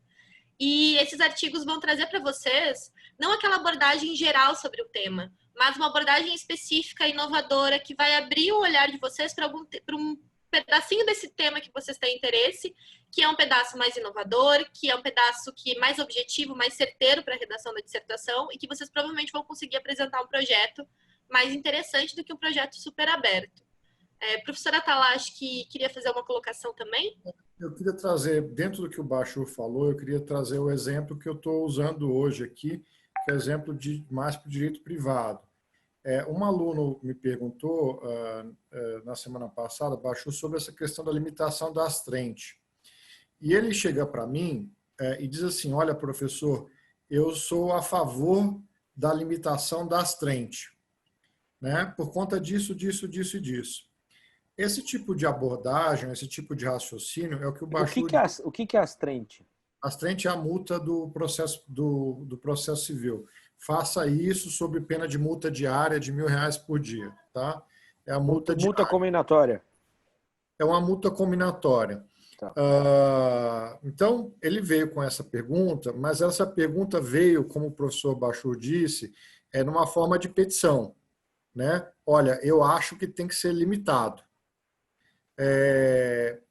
E esses artigos vão trazer para vocês, não aquela abordagem geral sobre o tema, mas uma abordagem específica, inovadora, que vai abrir o olhar de vocês para um pedacinho desse tema que vocês têm interesse, que é um pedaço mais inovador, que é um pedaço que é mais objetivo, mais certeiro para a redação da dissertação, e que vocês provavelmente vão conseguir apresentar um projeto mais interessante do que um projeto super aberto. Professora Atala, acho que queria fazer uma colocação também.
Eu queria trazer, dentro do que o Bachur falou, eu queria trazer o exemplo que eu estou usando hoje aqui, que é o exemplo mais para o direito privado. Um aluno me perguntou na semana passada, Bachur, sobre essa questão da limitação da astrente. E ele chega para mim e diz assim, olha, professor, eu sou a favor da limitação da astrente, né? Por conta disso, disso, disso e disso. Esse tipo de abordagem, esse tipo de raciocínio é o que o Bachur...
O que é astrente?
Astrente é a multa do processo civil. Faça isso sob pena de multa diária de R$1.000 por dia, tá? É a multa diária.
Multa combinatória.
É uma multa combinatória.
Tá.
Então, ele veio com essa pergunta, mas essa pergunta veio, como o professor Bachur disse, numa forma de petição, né? Olha, eu acho que tem que ser limitado.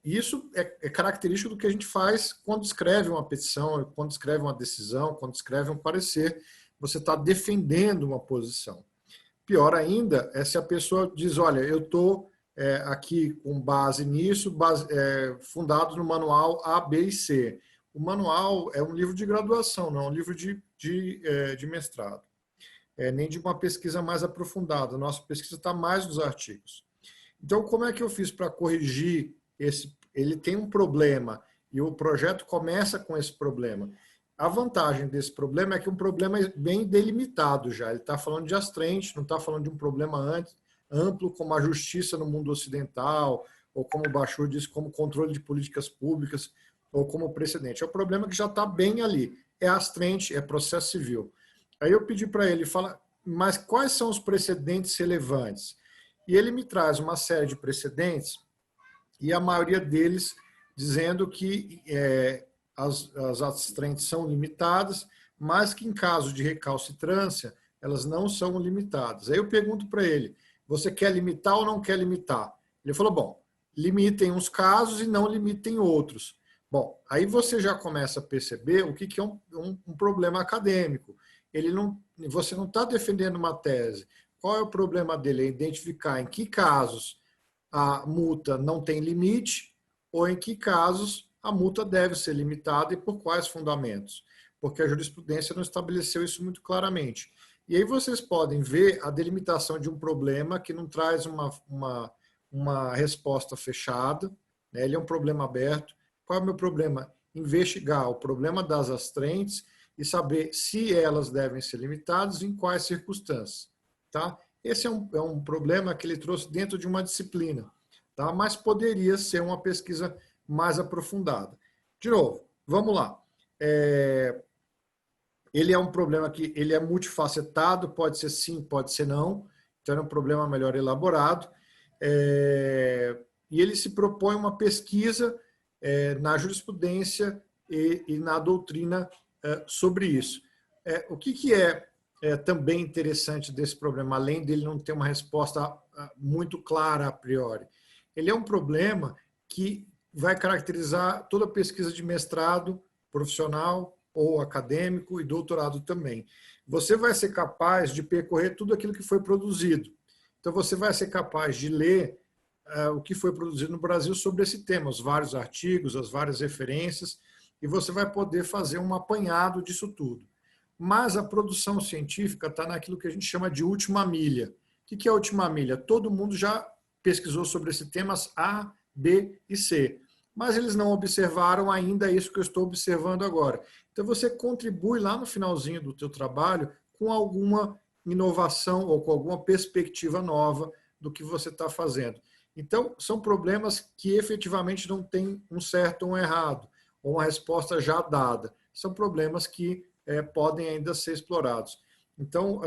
Isso é característico do que a gente faz quando escreve uma petição, quando escreve uma decisão, quando escreve um parecer. Você está defendendo uma posição. Pior ainda é se a pessoa diz, olha, eu estou aqui com base nisso, fundado no manual A, B e C. o manual é um livro de graduação, não é um livro de mestrado, nem de uma pesquisa mais aprofundada. Nossa pesquisa está mais nos artigos. Então, como é que eu fiz para corrigir esse? Ele tem um problema e o projeto começa com esse problema. A vantagem desse problema é que é um problema bem delimitado já. Ele está falando de astrente, não está falando de um problema amplo como a justiça no mundo ocidental, ou como o Bachur disse, como controle de políticas públicas, ou como precedente. É um problema que já está bem ali. É astrente, é processo civil. Aí eu pedi para ele, mas quais são os precedentes relevantes? E ele me traz uma série de precedentes, e a maioria deles dizendo que as astrentes são limitadas, mas que em caso de recalcitrância, elas não são limitadas. Aí eu pergunto para ele, você quer limitar ou não quer limitar? Ele falou, bom, limitem uns casos e não limitem outros. Bom, aí você já começa a perceber o que é um problema acadêmico. Você não está defendendo uma tese. Qual é o problema dele? É identificar em que casos a multa não tem limite ou em que casos a multa deve ser limitada e por quais fundamentos. Porque a jurisprudência não estabeleceu isso muito claramente. E aí vocês podem ver a delimitação de um problema que não traz uma resposta fechada, né? Ele é um problema aberto. Qual é o meu problema? Investigar o problema das astrentes e saber se elas devem ser limitadas e em quais circunstâncias. Tá? Esse é um problema que ele trouxe dentro de uma disciplina, tá? Mas poderia ser uma pesquisa mais aprofundada. De novo, vamos lá. Ele é um problema que ele é multifacetado, pode ser sim, pode ser não, então é um problema melhor elaborado. E ele se propõe uma pesquisa na jurisprudência e na doutrina sobre isso. O que é também interessante desse problema, além dele não ter uma resposta muito clara a priori? Ele é um problema que vai caracterizar toda pesquisa de mestrado profissional ou acadêmico e doutorado também. Você vai ser capaz de percorrer tudo aquilo que foi produzido. Então, você vai ser capaz de ler o que foi produzido no Brasil sobre esse tema, os vários artigos, as várias referências, e você vai poder fazer um apanhado disso tudo. Mas a produção científica está naquilo que a gente chama de última milha. O que é a última milha? Todo mundo já pesquisou sobre esse temas A, B e C, mas eles não observaram ainda isso que eu estou observando agora. Então você contribui lá no finalzinho do teu trabalho com alguma inovação ou com alguma perspectiva nova do que você está fazendo. Então, são problemas que efetivamente não têm um certo ou um errado, ou uma resposta já dada. São problemas que podem ainda ser explorados. Então,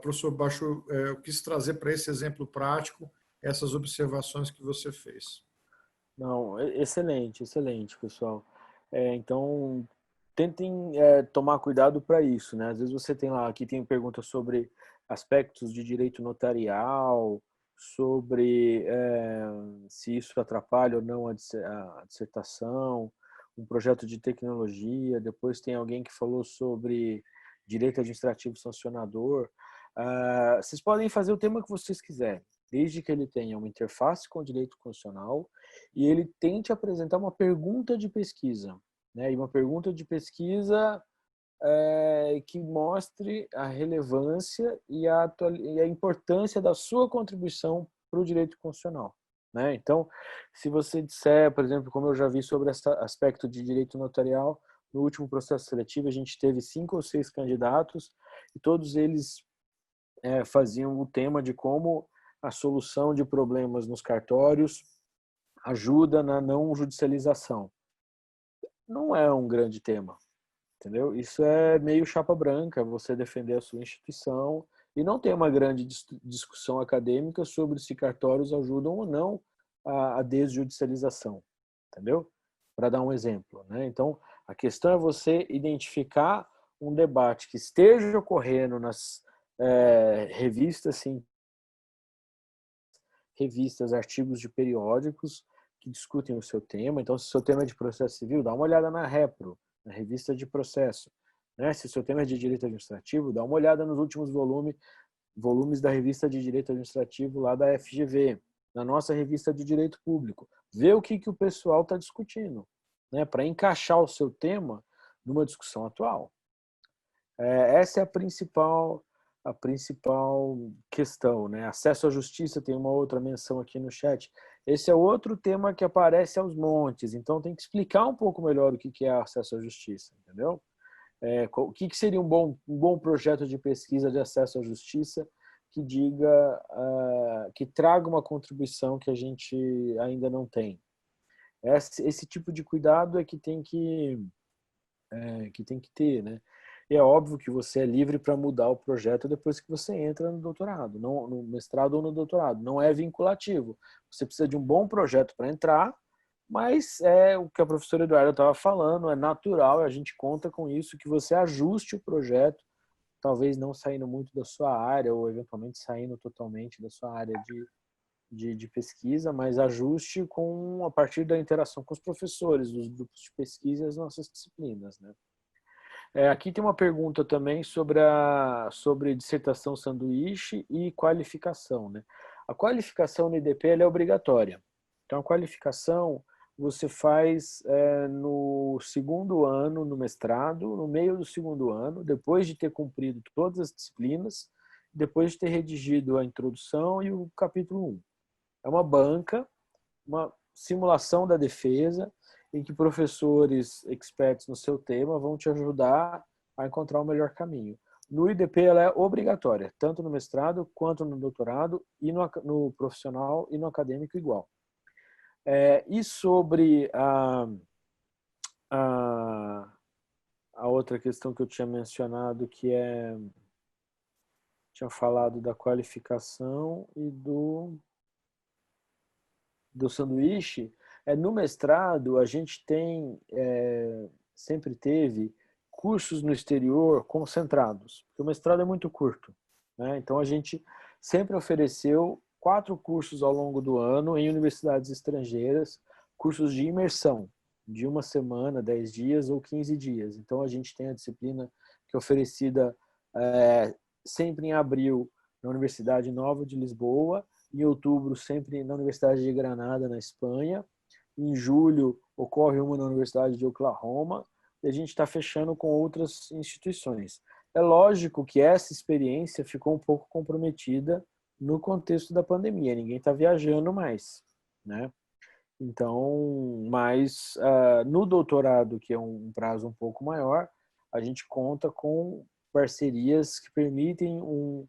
professor Bachur, eu quis trazer para esse exemplo prático essas observações que você fez.
Não, excelente, excelente, pessoal. Então, tentem tomar cuidado para isso, né? Às vezes você tem lá, aqui tem perguntas sobre aspectos de direito notarial, sobre se isso atrapalha ou não a dissertação, um projeto de tecnologia, depois tem alguém que falou sobre direito administrativo sancionador. Vocês podem fazer o tema que vocês quiserem, desde que ele tenha uma interface com o direito constitucional e ele tente apresentar uma pergunta de pesquisa, né? E uma pergunta de pesquisa que mostre a relevância e a importância da sua contribuição para o direito constitucional, né? Então, se você disser, por exemplo, como eu já vi sobre esse aspecto de direito notarial, no último processo seletivo a gente teve 5 ou 6 candidatos e todos eles faziam o tema de como a solução de problemas nos cartórios ajuda na não judicialização. Não é um grande tema, entendeu? Isso é meio chapa branca, você defender a sua instituição e não tem uma grande discussão acadêmica sobre se cartórios ajudam ou não a desjudicialização, entendeu? Para dar um exemplo, né? Então, a questão é você identificar um debate que esteja ocorrendo nas revistas, artigos de periódicos que discutem o seu tema. Então, se o seu tema é de processo civil, dá uma olhada na Repro, na revista de processo, né? Se o seu tema é de direito administrativo, dá uma olhada nos últimos volumes da revista de direito administrativo lá da FGV, na nossa revista de direito público. Vê o que o pessoal está discutindo, né, para encaixar o seu tema numa discussão atual. Essa é a principal questão, né? Acesso à justiça, tem uma outra menção aqui no chat. Esse é outro tema que aparece aos montes, então tem que explicar um pouco melhor o que é acesso à justiça, entendeu? O que seria um bom projeto de pesquisa de acesso à justiça que diga, que traga uma contribuição que a gente ainda não tem. Esse tipo de cuidado é que tem que ter, né? E é óbvio que você é livre para mudar o projeto depois que você entra no doutorado, não, no mestrado ou no doutorado. Não é vinculativo. Você precisa de um bom projeto para entrar, mas é o que a professora Eduarda estava falando, é natural, a gente conta com isso, que você ajuste o projeto, talvez não saindo muito da sua área ou eventualmente saindo totalmente da sua área de pesquisa, mas ajuste a partir da interação com os professores, dos grupos de pesquisa e as nossas disciplinas, né? Aqui tem uma pergunta também sobre dissertação sanduíche e qualificação, né? A qualificação no IDP ela é obrigatória. Então, a qualificação você faz no segundo ano, no mestrado, no meio do segundo ano, depois de ter cumprido todas as disciplinas, depois de ter redigido a introdução e o capítulo 1. É uma banca, uma simulação da defesa, em que professores expertos no seu tema vão te ajudar a encontrar o melhor caminho. No IDP ela é obrigatória, tanto no mestrado quanto no doutorado, e no profissional e no acadêmico igual. E sobre a outra questão que eu tinha mencionado, tinha falado da qualificação e do sanduíche, no mestrado a gente sempre teve cursos no exterior concentrados, porque o mestrado é muito curto, né? Então a gente sempre ofereceu 4 cursos ao longo do ano em universidades estrangeiras, cursos de imersão, de 1 semana, 10 dias ou 15 dias. Então a gente tem a disciplina que é oferecida sempre em abril na Universidade Nova de Lisboa, em outubro sempre na Universidade de Granada, na Espanha. Em julho ocorre uma na Universidade de Oklahoma e a gente está fechando com outras instituições. É lógico que essa experiência ficou um pouco comprometida no contexto da pandemia. Ninguém está viajando mais, né? Então, mas no doutorado, que é um prazo um pouco maior, a gente conta com parcerias que permitem um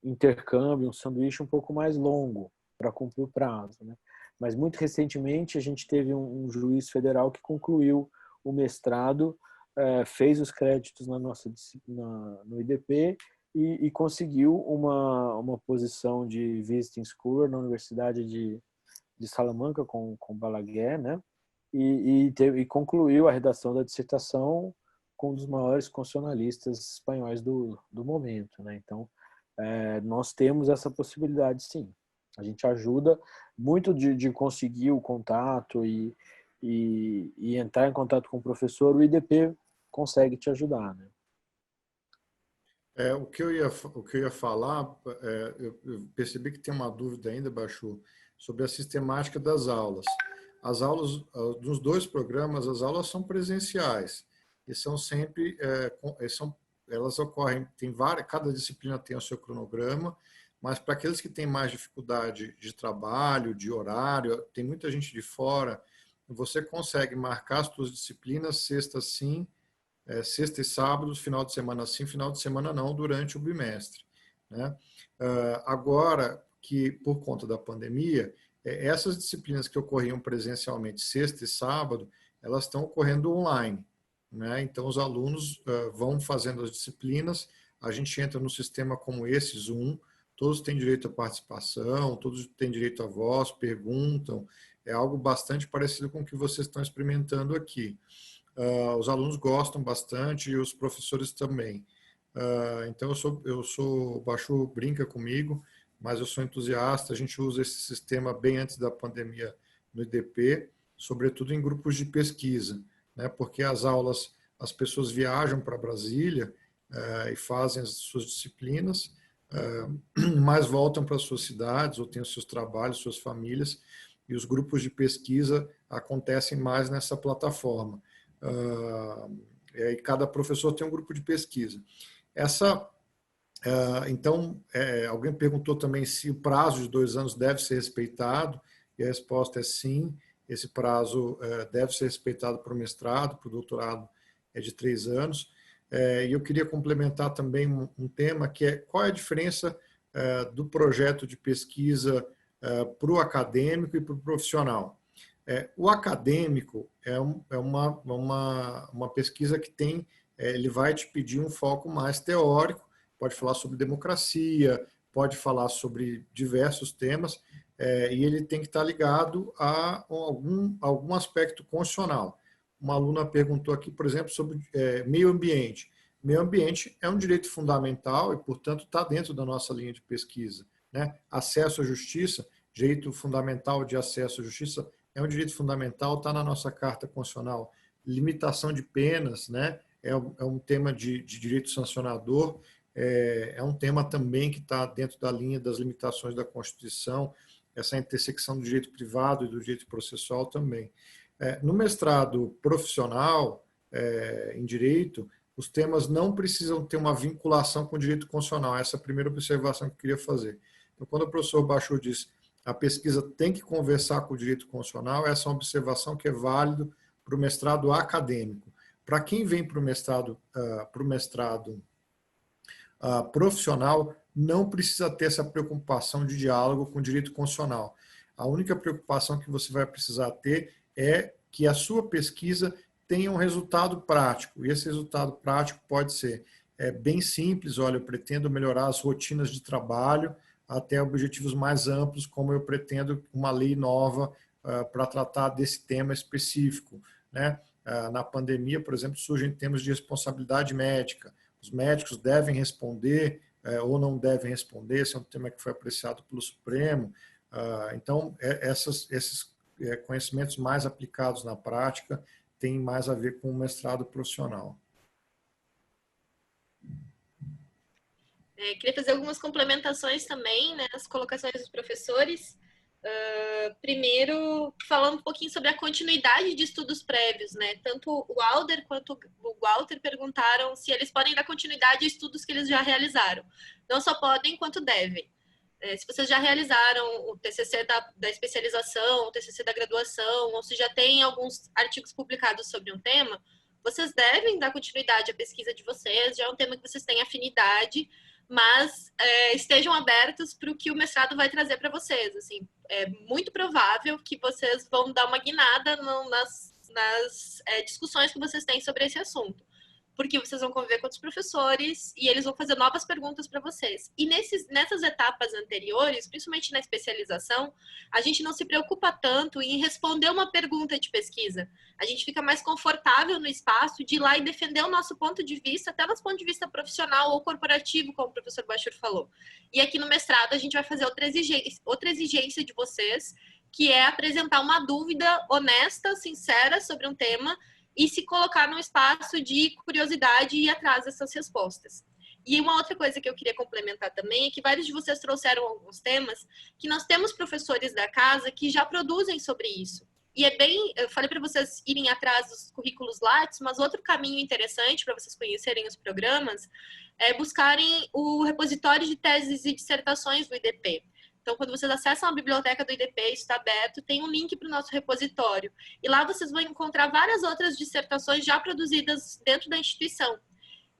intercâmbio, um sanduíche um pouco mais longo para cumprir o prazo, né? Mas muito recentemente a gente teve um juiz federal que concluiu o mestrado, fez os créditos na nossa disciplina no IDP e conseguiu uma posição de visiting scholar na Universidade de Salamanca com Balaguer, né? E concluiu a redação da dissertação com um dos maiores constitucionalistas espanhóis do momento, né? Então, nós temos essa possibilidade, sim. A gente ajuda muito de conseguir o contato e entrar em contato com o professor. O IDP consegue te ajudar, né?
O que eu ia falar, eu percebi que tem uma dúvida ainda, Bachu, sobre a sistemática das aulas. As aulas, dos 2 programas, as aulas são presenciais e são sempre, elas ocorrem, cada disciplina tem o seu cronograma, mas para aqueles que têm mais dificuldade de trabalho, de horário, tem muita gente de fora, você consegue marcar as suas disciplinas sexta sim, sexta e sábado, final de semana sim, final de semana não, durante o bimestre, né? Agora que, por conta da pandemia, essas disciplinas que ocorriam presencialmente sexta e sábado, elas estão ocorrendo online, né? Então, os alunos vão fazendo as disciplinas, a gente entra no sistema como esse, Zoom, todos têm direito à participação, todos têm direito à voz, perguntam, é algo bastante parecido com o que vocês estão experimentando aqui. Os alunos gostam bastante e os professores também. Então, o Bachu brinca comigo, mas eu sou entusiasta, a gente usa esse sistema bem antes da pandemia no IDP, sobretudo em grupos de pesquisa, né? Porque as pessoas viajam para Brasília e fazem as suas disciplinas, mas voltam para suas cidades ou têm os seus trabalhos, suas famílias, e os grupos de pesquisa acontecem mais nessa plataforma. E cada professor tem um grupo de pesquisa. Então, alguém perguntou também se o prazo de 2 anos deve ser respeitado, e a resposta é sim, esse prazo deve ser respeitado para o mestrado, para o doutorado é de 3 anos. E eu queria complementar também um tema que é qual é a diferença do projeto de pesquisa para o acadêmico e para o profissional. O acadêmico é uma pesquisa que ele vai te pedir um foco mais teórico, pode falar sobre democracia, pode falar sobre diversos temas, e ele tem que estar ligado a algum aspecto constitucional. Uma aluna perguntou aqui, por exemplo, sobre meio ambiente. Meio ambiente é um direito fundamental e, portanto, está dentro da nossa linha de pesquisa, né? Acesso à justiça, direito fundamental de acesso à justiça, é um direito fundamental, está na nossa Carta Constitucional. Limitação de penas, né? É um tema de direito sancionador, é um tema também que está dentro da linha das limitações da Constituição, essa intersecção do direito privado e do direito processual também. No mestrado profissional em direito, os temas não precisam ter uma vinculação com o direito constitucional. Essa é a primeira observação que eu queria fazer. Então, quando o professor Bachur diz a pesquisa tem que conversar com o direito constitucional, essa é uma observação que é válida para o mestrado acadêmico. Para quem vem para o mestrado profissional, não precisa ter essa preocupação de diálogo com o direito constitucional. A única preocupação que você vai precisar ter é que a sua pesquisa tenha um resultado prático. E esse resultado prático pode ser bem simples, olha, eu pretendo melhorar as rotinas de trabalho, até objetivos mais amplos, como eu pretendo uma lei nova para tratar desse tema específico, né? Na pandemia, por exemplo, surgem temas de responsabilidade médica. Os médicos devem responder ou não devem responder, esse é um tema que foi apreciado pelo Supremo. Então, esses conhecimentos mais aplicados na prática têm mais a ver com o mestrado profissional.
Queria fazer algumas complementações também, né, nas colocações dos professores. Primeiro, falando um pouquinho sobre a continuidade de estudos prévios, né? Tanto o Alder quanto o Walter perguntaram se eles podem dar continuidade a estudos que eles já realizaram. Não só podem, quanto devem. Se vocês já realizaram o TCC da especialização, o TCC da graduação, ou se já tem alguns artigos publicados sobre um tema, vocês devem dar continuidade à pesquisa de vocês, já é um tema que vocês têm afinidade, mas estejam abertos para o que o mestrado vai trazer para vocês. Assim, é muito provável que vocês vão dar uma guinada nas discussões que vocês têm sobre esse assunto, porque vocês vão conviver com outros professores e eles vão fazer novas perguntas para vocês. E nessas etapas anteriores, principalmente na especialização, a gente não se preocupa tanto em responder uma pergunta de pesquisa. A gente fica mais confortável no espaço de ir lá e defender o nosso ponto de vista, até nosso ponto de vista profissional ou corporativo, como o professor Bachur falou. E aqui no mestrado a gente vai fazer outra exigência de vocês, que é apresentar uma dúvida honesta, sincera sobre um tema, e se colocar num espaço de curiosidade e ir atrás dessas respostas. E uma outra coisa que eu queria complementar também é que vários de vocês trouxeram alguns temas que nós temos professores da casa que já produzem sobre isso. E eu falei para vocês irem atrás dos currículos Lattes, mas outro caminho interessante para vocês conhecerem os programas é buscarem o repositório de teses e dissertações do IDP. Então, quando vocês acessam a biblioteca do IDP, isso está aberto, tem um link para o nosso repositório. E lá vocês vão encontrar várias outras dissertações já produzidas dentro da instituição.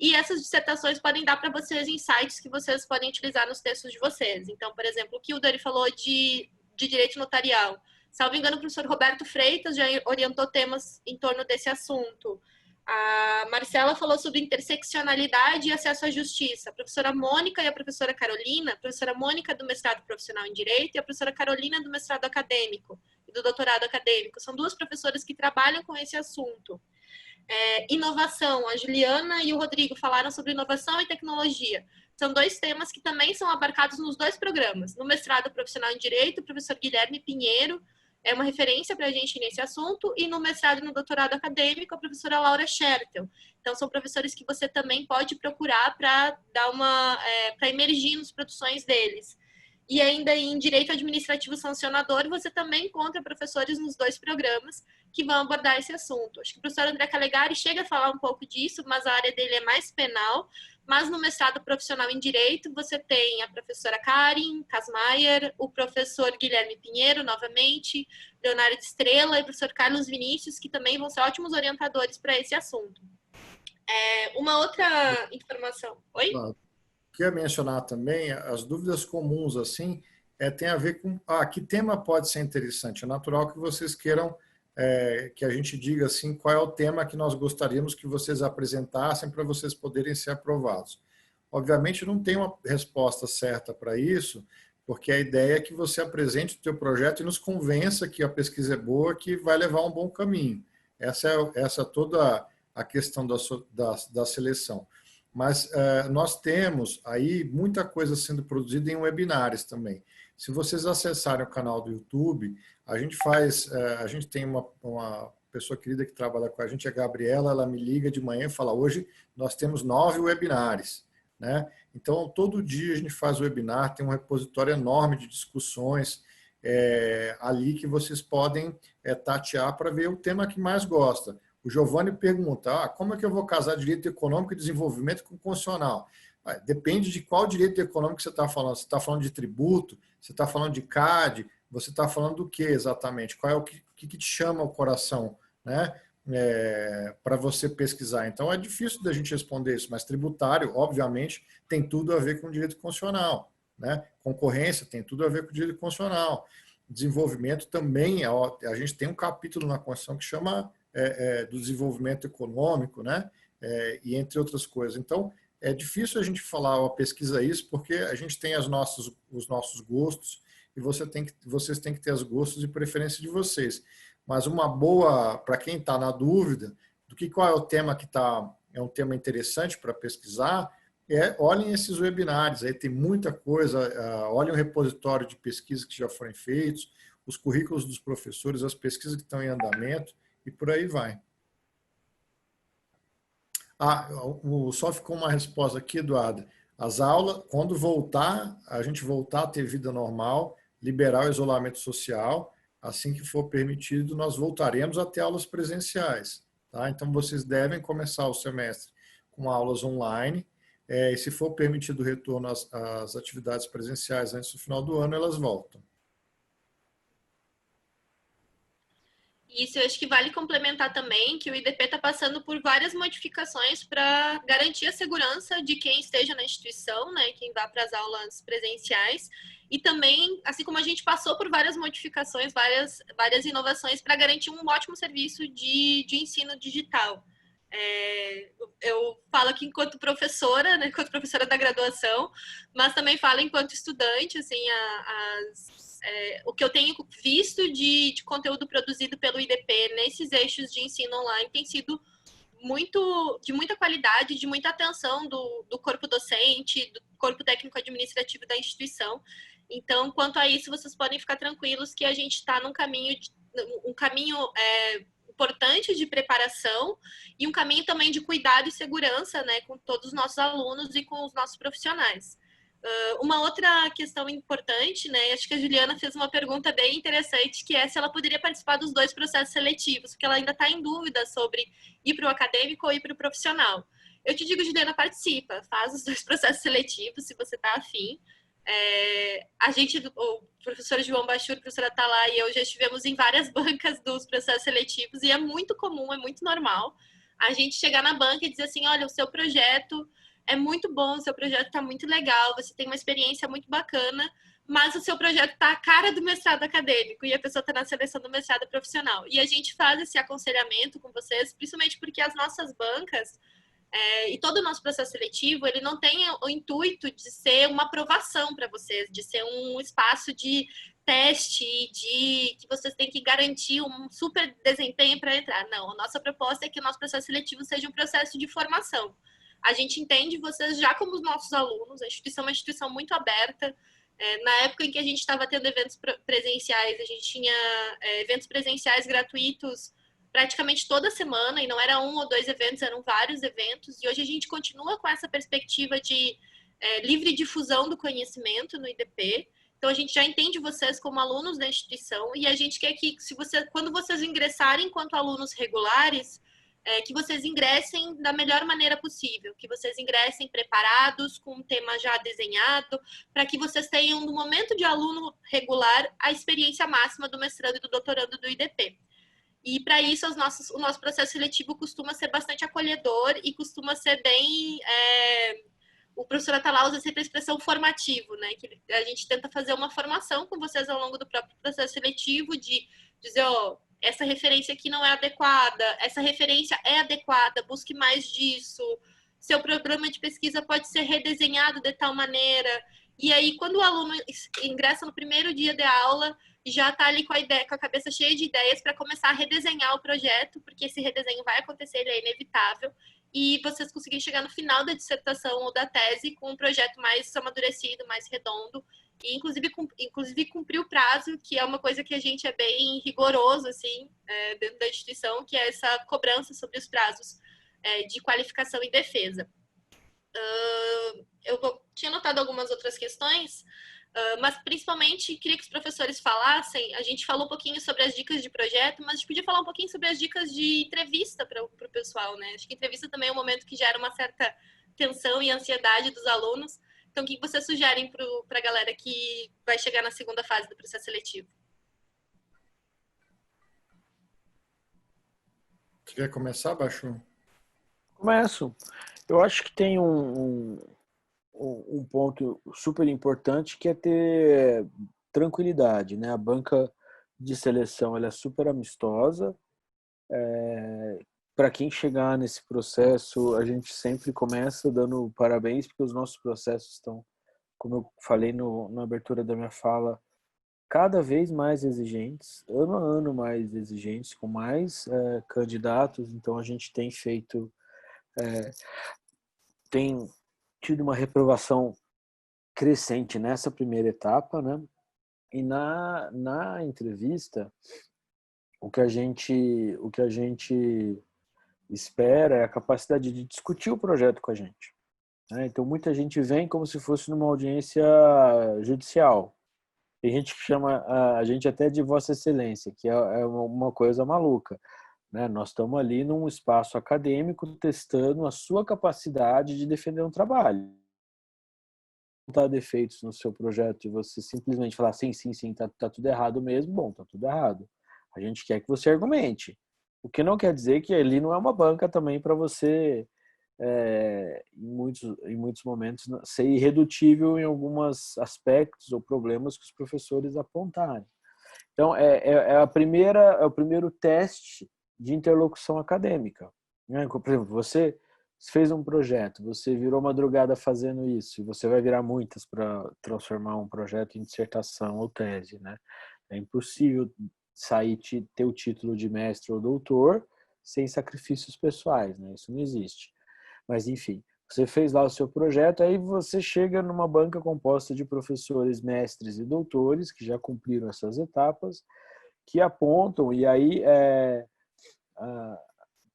E essas dissertações podem dar para vocês insights que vocês podem utilizar nos textos de vocês. Então, por exemplo, o que o Dori falou de direito notarial. Salvo engano, o professor Roberto Freitas já orientou temas em torno desse assunto. A Marcela falou sobre interseccionalidade e acesso à justiça. A professora Mônica e a professora Carolina, a professora Mônica do mestrado profissional em Direito e a professora Carolina do mestrado acadêmico e do doutorado acadêmico. São duas professoras que trabalham com esse assunto. Inovação, a Juliana e o Rodrigo falaram sobre inovação e tecnologia. São dois temas que também são abarcados nos dois programas. No mestrado profissional em Direito, o professor Guilherme Pinheiro é uma referência para a gente nesse assunto, e no mestrado e no doutorado acadêmico, a professora Laura Schertel. Então, são professores que você também pode procurar para dar para emergir nas produções deles. E ainda em Direito Administrativo Sancionador, você também encontra professores nos 2 programas que vão abordar esse assunto. Acho que o professor André Calegari chega a falar um pouco disso, mas a área dele é mais penal. Mas no mestrado profissional em Direito, você tem a professora Karin Kasmaier, o professor Guilherme Pinheiro, novamente, Leonardo Estrela e o professor Carlos Vinícius, que também vão ser ótimos orientadores para esse assunto. Uma outra informação. Oi?
Queria mencionar também as dúvidas comuns, assim, tem a ver com que tema pode ser interessante. É natural que vocês queiram que a gente diga assim qual é o tema que nós gostaríamos que vocês apresentassem para vocês poderem ser aprovados. Obviamente não tem uma resposta certa para isso, porque a ideia é que você apresente o teu projeto e nos convença que a pesquisa é boa, que vai levar um bom caminho. Essa é toda a questão da seleção. Mas nós temos aí muita coisa sendo produzida em webinars também. Se vocês acessarem o canal do YouTube, a gente tem uma pessoa querida que trabalha com a gente, a Gabriela, ela me liga de manhã e fala, hoje nós temos 9 webinars, né? Então, todo dia a gente faz webinar, tem um repositório enorme de discussões ali que vocês podem tatear para ver o tema que mais gosta. O Giovanni pergunta, como é que eu vou casar direito econômico e desenvolvimento com constitucional? Depende de qual direito econômico você está falando. Você está falando de tributo? Você está falando de CAD? Você está falando do que exatamente? Qual é o que te chama o coração, né? Para você pesquisar. Então, é difícil da gente responder isso, mas tributário, obviamente, tem tudo a ver com direito constitucional, né? Concorrência tem tudo a ver com direito constitucional. Desenvolvimento também, a gente tem um capítulo na Constituição que chama do desenvolvimento econômico, né? E entre outras coisas. Então, é difícil a gente falar, pesquisa isso, porque a gente tem os nossos gostos e vocês têm que ter os gostos e preferência de vocês. Mas uma boa, para quem está na dúvida do qual é o tema que é um tema interessante para pesquisar, olhem esses webinários, aí tem muita coisa, olhem o repositório de pesquisas que já foram feitos, os currículos dos professores, as pesquisas que estão em andamento, e por aí vai. Só ficou uma resposta aqui, Eduardo. As aulas, quando a gente voltar a ter vida normal, liberar o isolamento social, assim que for permitido, nós voltaremos a ter aulas presenciais. Tá? Então, vocês devem começar o semestre com aulas online, e se for permitido o retorno às atividades presenciais antes do final do ano, elas voltam.
Isso, eu acho que vale complementar também que o IDP está passando por várias modificações para garantir a segurança de quem esteja na instituição, né, quem vá para as aulas presenciais, e também, assim como a gente passou por várias modificações, várias inovações para garantir um ótimo serviço de ensino digital. Eu falo aqui enquanto professora, né, enquanto professora da graduação, mas também falo enquanto estudante, assim, o que eu tenho visto de conteúdo produzido pelo IDP nesses eixos de ensino online tem sido de muita qualidade, de muita atenção do corpo docente, do corpo técnico-administrativo da instituição. Então, quanto a isso, vocês podem ficar tranquilos que a gente está num caminho importante de preparação e um caminho também de cuidado e segurança, né, com todos os nossos alunos e com os nossos profissionais. Uma outra questão importante, né, acho que a Juliana fez uma pergunta bem interessante, que é se ela poderia participar dos 2 processos seletivos, porque ela ainda está em dúvida sobre ir para o acadêmico ou ir para o profissional. Eu te digo, Juliana, participa, faz os 2 processos seletivos, se você está afim. O professor João Bachur, a professora Talá e eu já estivemos em várias bancas dos processos seletivos e é muito comum, é muito normal a gente chegar na banca e dizer assim, olha, o seu projeto é muito bom, o seu projeto está muito legal, você tem uma experiência muito bacana, mas o seu projeto está a cara do mestrado acadêmico e a pessoa está na seleção do mestrado profissional. E a gente faz esse aconselhamento com vocês, principalmente porque as nossas bancas e todo o nosso processo seletivo, ele não tem o intuito de ser uma aprovação para vocês, de ser um espaço de teste, de que vocês têm que garantir um super desempenho para entrar. Não, a nossa proposta é que o nosso processo seletivo seja um processo de formação. A gente entende vocês já como os nossos alunos, a instituição é uma instituição muito aberta. Na época em que a gente estava tendo eventos presenciais, a gente tinha eventos presenciais gratuitos praticamente toda semana, e não era 1 ou 2 eventos, eram vários eventos, e hoje a gente continua com essa perspectiva de livre difusão do conhecimento no IDP, Então, a gente já entende vocês como alunos da instituição e a gente quer que, quando vocês ingressarem enquanto alunos regulares, que vocês ingressem da melhor maneira possível, que vocês ingressem preparados, com um tema já desenhado, para que vocês tenham, no momento de aluno regular, a experiência máxima do mestrando e do doutorando do IDP. E, para isso, o nosso processo seletivo costuma ser bastante acolhedor e costuma ser bem... O professor Atala usa sempre a expressão formativo, né? Que a gente tenta fazer uma formação com vocês ao longo do próprio processo seletivo, de dizer, essa referência aqui não é adequada, essa referência é adequada, busque mais disso, seu programa de pesquisa pode ser redesenhado de tal maneira. E aí, quando o aluno ingressa no primeiro dia de aula, já está ali com a cabeça cheia de ideias para começar a redesenhar o projeto, porque esse redesenho vai acontecer, ele é inevitável, e vocês conseguirem chegar no final da dissertação ou da tese com um projeto mais amadurecido, mais redondo, e inclusive cumprir o prazo, que é uma coisa que a gente é bem rigoroso, assim, dentro da instituição, que é essa cobrança sobre os prazos de qualificação e defesa. Eu tinha notado algumas outras questões, mas principalmente queria que os professores falassem. A gente falou um pouquinho sobre as dicas de projeto, mas a gente podia falar um pouquinho sobre as dicas de entrevista para o pessoal, né? Acho que entrevista também é um momento que gera uma certa tensão e ansiedade dos alunos. Então, o que vocês sugerem para a galera que vai chegar na segunda fase do processo seletivo?
Você quer começar, Baixo?
Começo. Eu acho que tem um ponto super importante, que é ter tranquilidade, né? A banca de seleção, ela é super amistosa. Para quem chegar nesse processo, a gente sempre começa dando parabéns, porque os nossos processos estão, como eu falei na abertura da minha fala, cada vez mais exigentes, ano a ano mais exigentes, com mais candidatos. Então a gente tem feito, tem tido uma reprovação crescente nessa primeira etapa, né? E na entrevista, o que a gente espera é a capacidade de discutir o projeto com a gente, né? Então, muita gente vem como se fosse numa audiência judicial. Tem gente que chama a gente até de Vossa Excelência, que é uma coisa maluca, né? Nós estamos ali num espaço acadêmico testando a sua capacidade de defender um trabalho. Defeitos no seu projeto e você simplesmente falar sim, tá tudo errado mesmo, bom, tá tudo errado. A gente quer que você argumente. O que não quer dizer que ali não é uma banca também para você, em muitos momentos, ser irredutível em alguns aspectos ou problemas que os professores apontarem. Então, é o primeiro teste de interlocução acadêmica, né? Por exemplo, você fez um projeto, você virou madrugada fazendo isso, e você vai virar muitas para transformar um projeto em dissertação ou tese, né? É impossível ter o título de mestre ou doutor sem sacrifícios pessoais, né? Isso não existe. Mas, enfim, você fez lá o seu projeto, aí você chega numa banca composta de professores, mestres e doutores que já cumpriram essas etapas, que apontam, e aí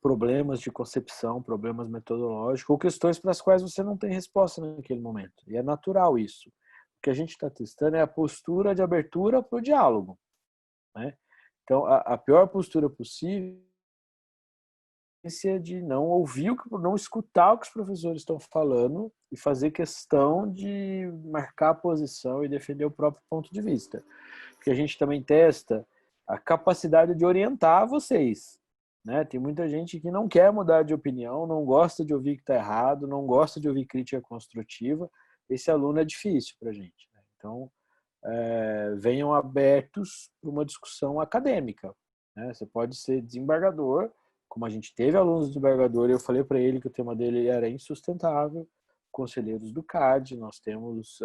problemas de concepção, problemas metodológicos, ou questões para as quais você não tem resposta naquele momento. E é natural isso. O que a gente está testando é a postura de abertura para o diálogo, né? Então, a pior postura possível é de não ouvir, não escutar o que os professores estão falando e fazer questão de marcar a posição e defender o próprio ponto de vista. Porque a gente também testa a capacidade de orientar vocês, né? Tem muita gente que não quer mudar de opinião, não gosta de ouvir que está errado, não gosta de ouvir crítica construtiva. Esse aluno é difícil para a gente, né? Então, venham abertos para uma discussão acadêmica, né? Você pode ser desembargador, como a gente teve alunos de desembargador, e eu falei para ele que o tema dele era insustentável, conselheiros do CAD, nós temos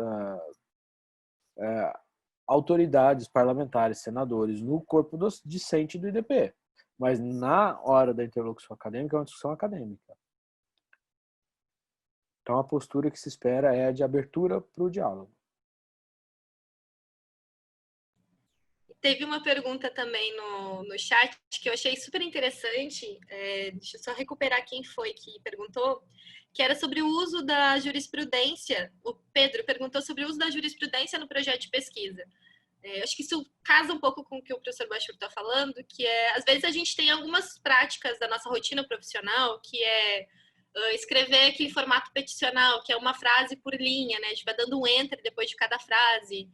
autoridades parlamentares, senadores, no corpo discente do IDP. Mas na hora da interlocução acadêmica, é uma discussão acadêmica. Então, a postura que se espera é a de abertura para o diálogo.
Teve uma pergunta também no chat que eu achei super interessante. Deixa eu só recuperar quem foi que perguntou. que era sobre o uso da jurisprudência. O Pedro perguntou sobre o uso da jurisprudência no projeto de pesquisa. Acho que isso casa um pouco com o que o professor Bachur está falando, que às vezes a gente tem algumas práticas da nossa rotina profissional, que é escrever aquele formato peticional, que é uma frase por linha, né? A gente vai dando um enter depois de cada frase,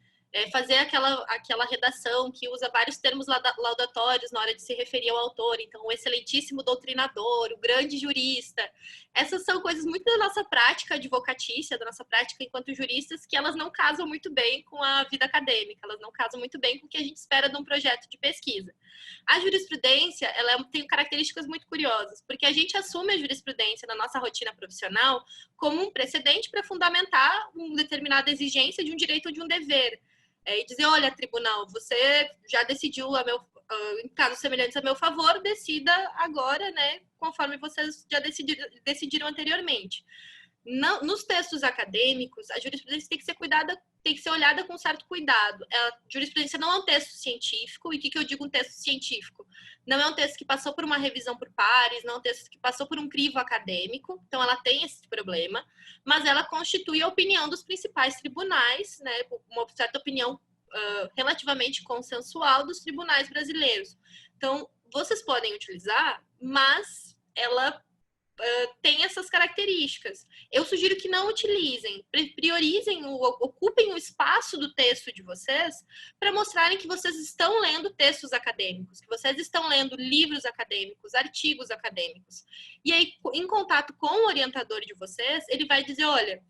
fazer aquela redação que usa vários termos laudatórios na hora de se referir ao autor. Então, o excelentíssimo doutrinador, o grande jurista. Essas são coisas muito da nossa prática advocatícia, da nossa prática enquanto juristas, que elas não casam muito bem com a vida acadêmica, elas não casam muito bem com o que a gente espera de um projeto de pesquisa. A jurisprudência, ela tem características muito curiosas, porque a gente assume a jurisprudência na nossa rotina profissional como um precedente para fundamentar uma determinada exigência de um direito ou de um dever. E dizer, olha, tribunal, você já decidiu em casos semelhantes a meu favor, decida agora, né, conforme vocês já decidiram anteriormente. Nos textos acadêmicos, a jurisprudência tem que ser olhada com certo cuidado. A jurisprudência não é um texto científico. E o que eu digo um texto científico? Não é um texto que passou por uma revisão por pares, não é um texto que passou por um crivo acadêmico, então ela tem esse problema, mas ela constitui a opinião dos principais tribunais, né, uma certa opinião relativamente consensual dos tribunais brasileiros. Então, vocês podem utilizar, mas ela tem essas características. Eu sugiro que não utilizem, priorizem, ocupem o espaço do texto de vocês para mostrarem que vocês estão lendo textos acadêmicos, que vocês estão lendo livros acadêmicos, artigos acadêmicos. E aí, em contato com o orientador de vocês, ele vai dizer, olha,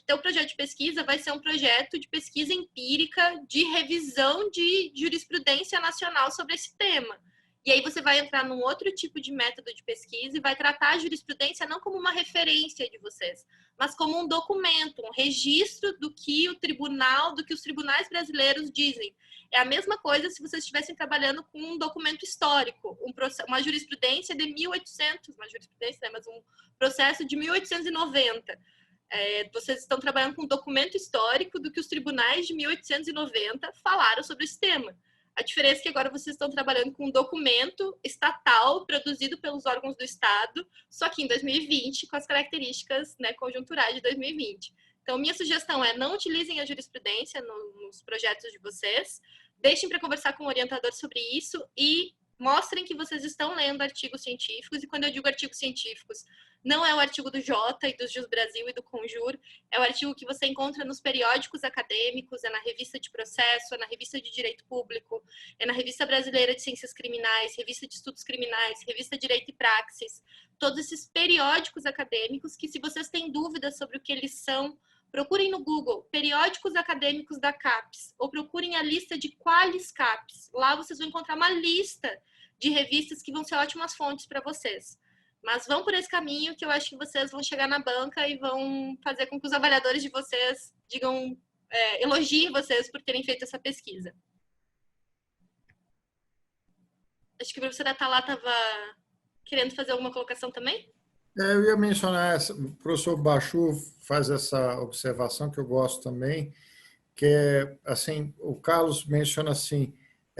teu projeto de pesquisa vai ser um projeto de pesquisa empírica de revisão de jurisprudência nacional sobre esse tema. E aí você vai entrar num outro tipo de método de pesquisa e vai tratar a jurisprudência não como uma referência de vocês, mas como um documento, um registro do que os tribunais brasileiros dizem. É a mesma coisa se vocês estivessem trabalhando com um documento histórico, uma jurisprudência de 1800, mas um processo de 1890. Vocês estão trabalhando com um documento histórico do que os tribunais de 1890 falaram sobre esse tema. A diferença é que agora vocês estão trabalhando com um documento estatal produzido pelos órgãos do Estado, só que em 2020, com as características, né, conjunturais de 2020. Então, minha sugestão é não utilizem a jurisprudência nos projetos de vocês, deixem para conversar com o orientador sobre isso e mostrem que vocês estão lendo artigos científicos. E quando eu digo artigos científicos, não é o artigo do Jota e do Jus Brasil e do Conjur, é o artigo que você encontra nos periódicos acadêmicos, é na Revista de Processo, é na Revista de Direito Público, é na Revista Brasileira de Ciências Criminais, Revista de Estudos Criminais, Revista Direito e Praxis, todos esses periódicos acadêmicos que, se vocês têm dúvidas sobre o que eles são, procurem no Google periódicos acadêmicos da CAPES ou procurem a lista de Qualis CAPES. Lá vocês vão encontrar uma lista de revistas que vão ser ótimas fontes para vocês. Mas vão por esse caminho que eu acho que vocês vão chegar na banca e vão fazer com que os avaliadores de vocês elogiem vocês por terem feito essa pesquisa. Acho que a professora Thalá estava querendo fazer alguma colocação também?
Eu ia mencionar, o professor Bachur faz essa observação que eu gosto também, que é, assim, o Carlos menciona assim,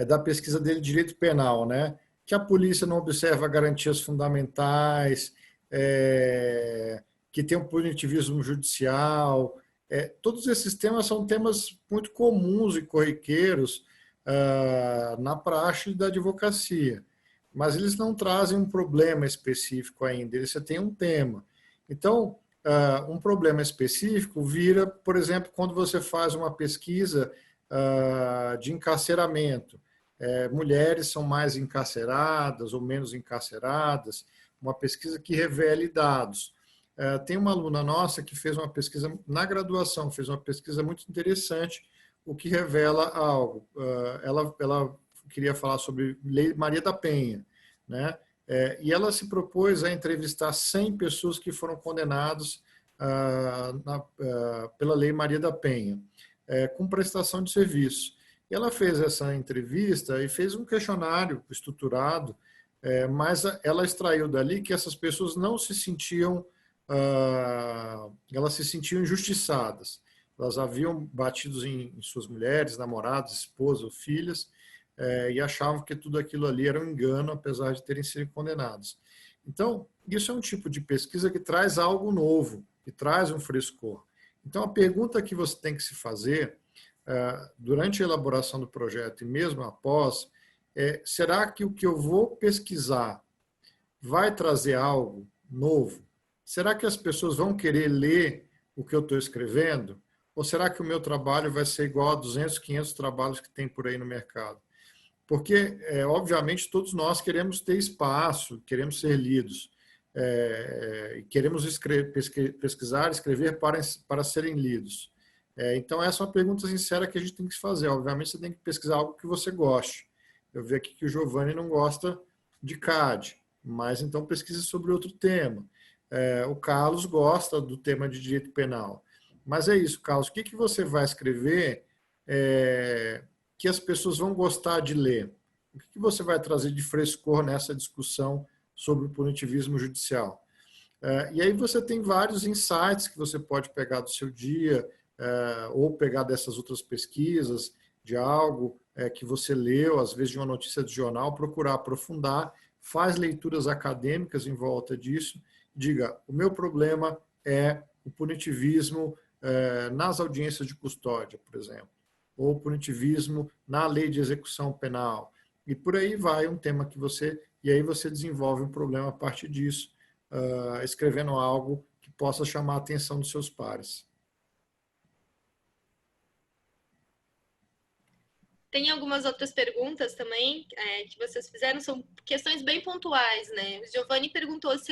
da pesquisa dele de direito penal, né? Que a polícia não observa garantias fundamentais, que tem um punitivismo judicial. Todos esses temas são temas muito comuns e corriqueiros na praxe da advocacia, mas eles não trazem um problema específico ainda, eles têm um tema. Então, um problema específico vira, por exemplo, quando você faz uma pesquisa de encarceramento. Mulheres são mais encarceradas ou menos encarceradas, uma pesquisa que revele dados. Tem uma aluna nossa que fez uma pesquisa na graduação, fez uma pesquisa muito interessante, o que revela algo. Ela queria falar sobre Lei Maria da Penha, né? E ela se propôs a entrevistar 100 pessoas que foram condenadas pela Lei Maria da Penha, com prestação de serviço. E ela fez essa entrevista e fez um questionário estruturado, mas ela extraiu dali que essas pessoas não se sentiam, elas se sentiam injustiçadas. Elas haviam batido em suas mulheres, namoradas, esposas ou filhas, e achavam que tudo aquilo ali era um engano, apesar de terem sido condenados. Então, isso é um tipo de pesquisa que traz algo novo, que traz um frescor. Então, a pergunta que você tem que se fazer durante a elaboração do projeto e mesmo após é: será que o que eu vou pesquisar vai trazer algo novo? Será que as pessoas vão querer ler o que eu estou escrevendo? Ou será que o meu trabalho vai ser igual a 200, 500 trabalhos que tem por aí no mercado? Porque, obviamente, todos nós queremos ter espaço, queremos ser lidos, queremos pesquisar, escrever para serem lidos. Então, essa é uma pergunta sincera que a gente tem que se fazer. Obviamente, você tem que pesquisar algo que você goste. Eu vi aqui que o Giovanni não gosta de CAD, mas então pesquise sobre outro tema. O Carlos gosta do tema de direito penal. Mas é isso, Carlos, o que você vai escrever que as pessoas vão gostar de ler? O que você vai trazer de frescor nessa discussão sobre o punitivismo judicial? E aí você tem vários insights que você pode pegar do seu dia, ou pegar dessas outras pesquisas, de algo que você leu, às vezes de uma notícia de jornal, procurar aprofundar, faz leituras acadêmicas em volta disso, diga: o meu problema é o punitivismo nas audiências de custódia, por exemplo, ou punitivismo na lei de execução penal, e por aí vai um tema que e aí você desenvolve um problema a partir disso, escrevendo algo que possa chamar a atenção dos seus pares.
Tem algumas outras perguntas também que vocês fizeram, são questões bem pontuais, né? O Giovanni perguntou se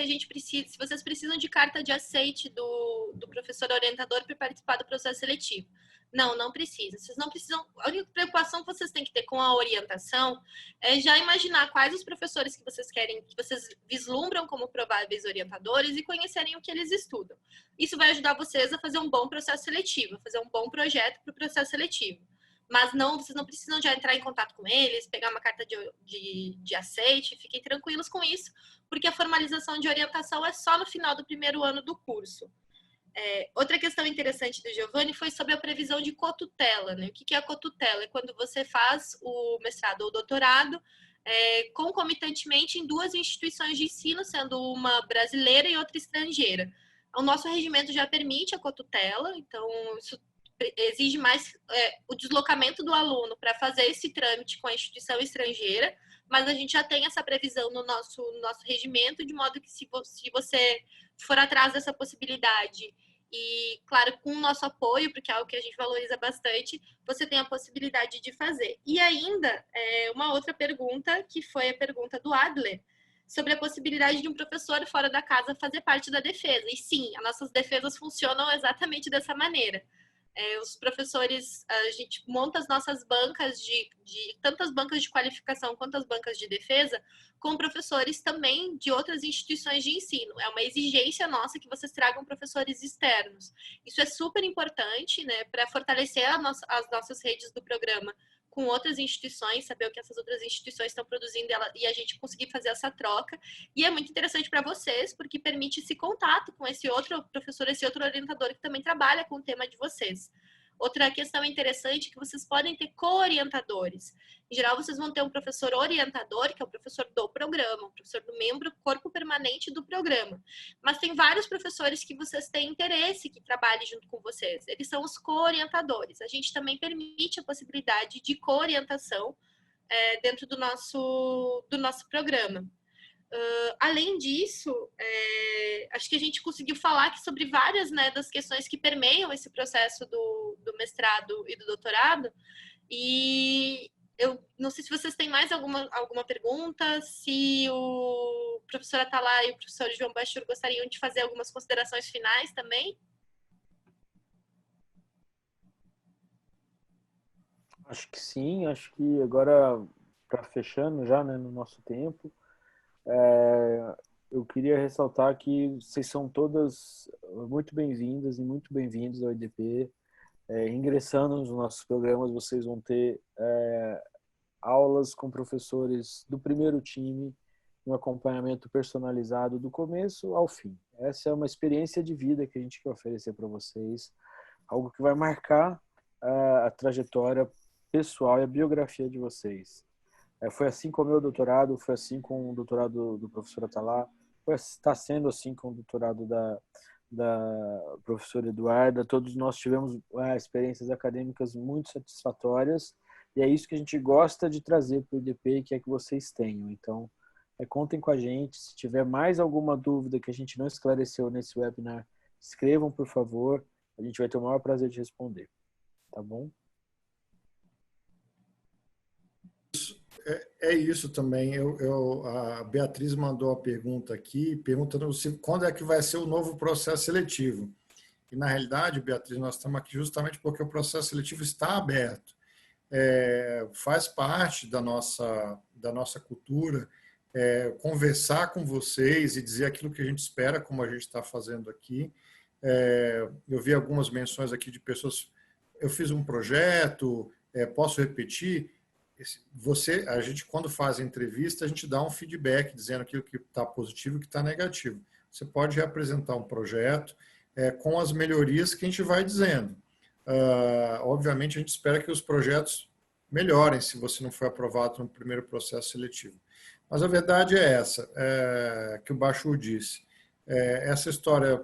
vocês precisam de carta de aceite do professor orientador para participar do processo seletivo. Não, não precisa. Vocês não precisam. A única preocupação que vocês têm que ter com a orientação é já imaginar quais os professores que vocês querem, que vocês vislumbram como prováveis orientadores e conhecerem o que eles estudam. Isso vai ajudar vocês a fazer um bom processo seletivo, a fazer um bom projeto para o processo seletivo. Mas vocês não precisam já entrar em contato com eles, pegar uma carta de aceite, fiquem tranquilos com isso, porque a formalização de orientação é só no final do primeiro ano do curso. Outra questão interessante do Giovanni foi sobre a previsão de cotutela, né? O que é a cotutela? É quando você faz o mestrado ou doutorado concomitantemente em duas instituições de ensino, sendo uma brasileira e outra estrangeira. O nosso regimento já permite a cotutela, então isso exige mais o deslocamento do aluno para fazer esse trâmite com a instituição estrangeira, mas a gente já tem essa previsão no nosso regimento, de modo que se você for atrás dessa possibilidade e, claro, com o nosso apoio, porque é algo que a gente valoriza bastante, você tem a possibilidade de fazer. E ainda, uma outra pergunta, que foi a pergunta do Adler, sobre a possibilidade de um professor fora da casa fazer parte da defesa. E sim, as nossas defesas funcionam exatamente dessa maneira. Os professores, a gente monta as nossas bancas tantas bancas de qualificação quanto as bancas de defesa, com professores também de outras instituições de ensino. É uma exigência nossa que vocês tragam professores externos. Isso é super importante, né, para fortalecer as nossas redes do programa com outras instituições, saber o que essas outras instituições estão produzindo e a gente conseguir fazer essa troca. E é muito interessante para vocês, porque permite esse contato com esse outro professor, esse outro orientador que também trabalha com o tema de vocês. Outra questão interessante é que vocês podem ter co-orientadores. Em geral, vocês vão ter um professor orientador, que é o professor do programa, o professor do membro corpo permanente do programa. Mas tem vários professores que vocês têm interesse que trabalhem junto com vocês. Eles são os co-orientadores. A gente também permite a possibilidade de co-orientação dentro do nosso programa. Além disso, acho que a gente conseguiu falar aqui sobre várias, né, das questões que permeiam esse processo do mestrado e do doutorado. E eu não sei se vocês têm mais alguma pergunta, se o professor Atalá e o professor João Bachur gostariam de fazer algumas considerações finais também.
Acho que sim, acho que agora, para fechando já, né, no nosso tempo, eu queria ressaltar que vocês são todas muito bem-vindas e muito bem-vindos ao IDP. Ingressando nos nossos programas, vocês vão ter aulas com professores do primeiro time, um acompanhamento personalizado do começo ao fim. Essa é uma experiência de vida que a gente quer oferecer para vocês, algo que vai marcar a trajetória pessoal e a biografia de vocês. Foi assim com o meu doutorado, foi assim com o doutorado do professor Atalá, está sendo assim com o doutorado da professora Eduarda. Todos nós tivemos experiências acadêmicas muito satisfatórias, e é isso que a gente gosta de trazer para o IDP e quer que vocês tenham. Então, contem com a gente. Se tiver mais alguma dúvida que a gente não esclareceu nesse webinar, escrevam, por favor. A gente vai ter o maior prazer de responder. Tá bom?
É isso também. A Beatriz mandou a pergunta aqui, perguntando quando é que vai ser o novo processo seletivo. E, na realidade, Beatriz, nós estamos aqui justamente porque o processo seletivo está aberto. Faz parte da nossa cultura conversar com vocês e dizer aquilo que a gente espera, como a gente está fazendo aqui. Eu vi algumas menções aqui de pessoas, eu fiz um projeto, posso repetir? A gente, quando faz a entrevista, a gente dá um feedback dizendo aquilo que está positivo e que está negativo. Você pode reapresentar um projeto com as melhorias que a gente vai dizendo. Obviamente, a gente espera que os projetos melhorem se você não foi aprovado no primeiro processo seletivo. Mas a verdade é essa, que o Bachur disse. Essa história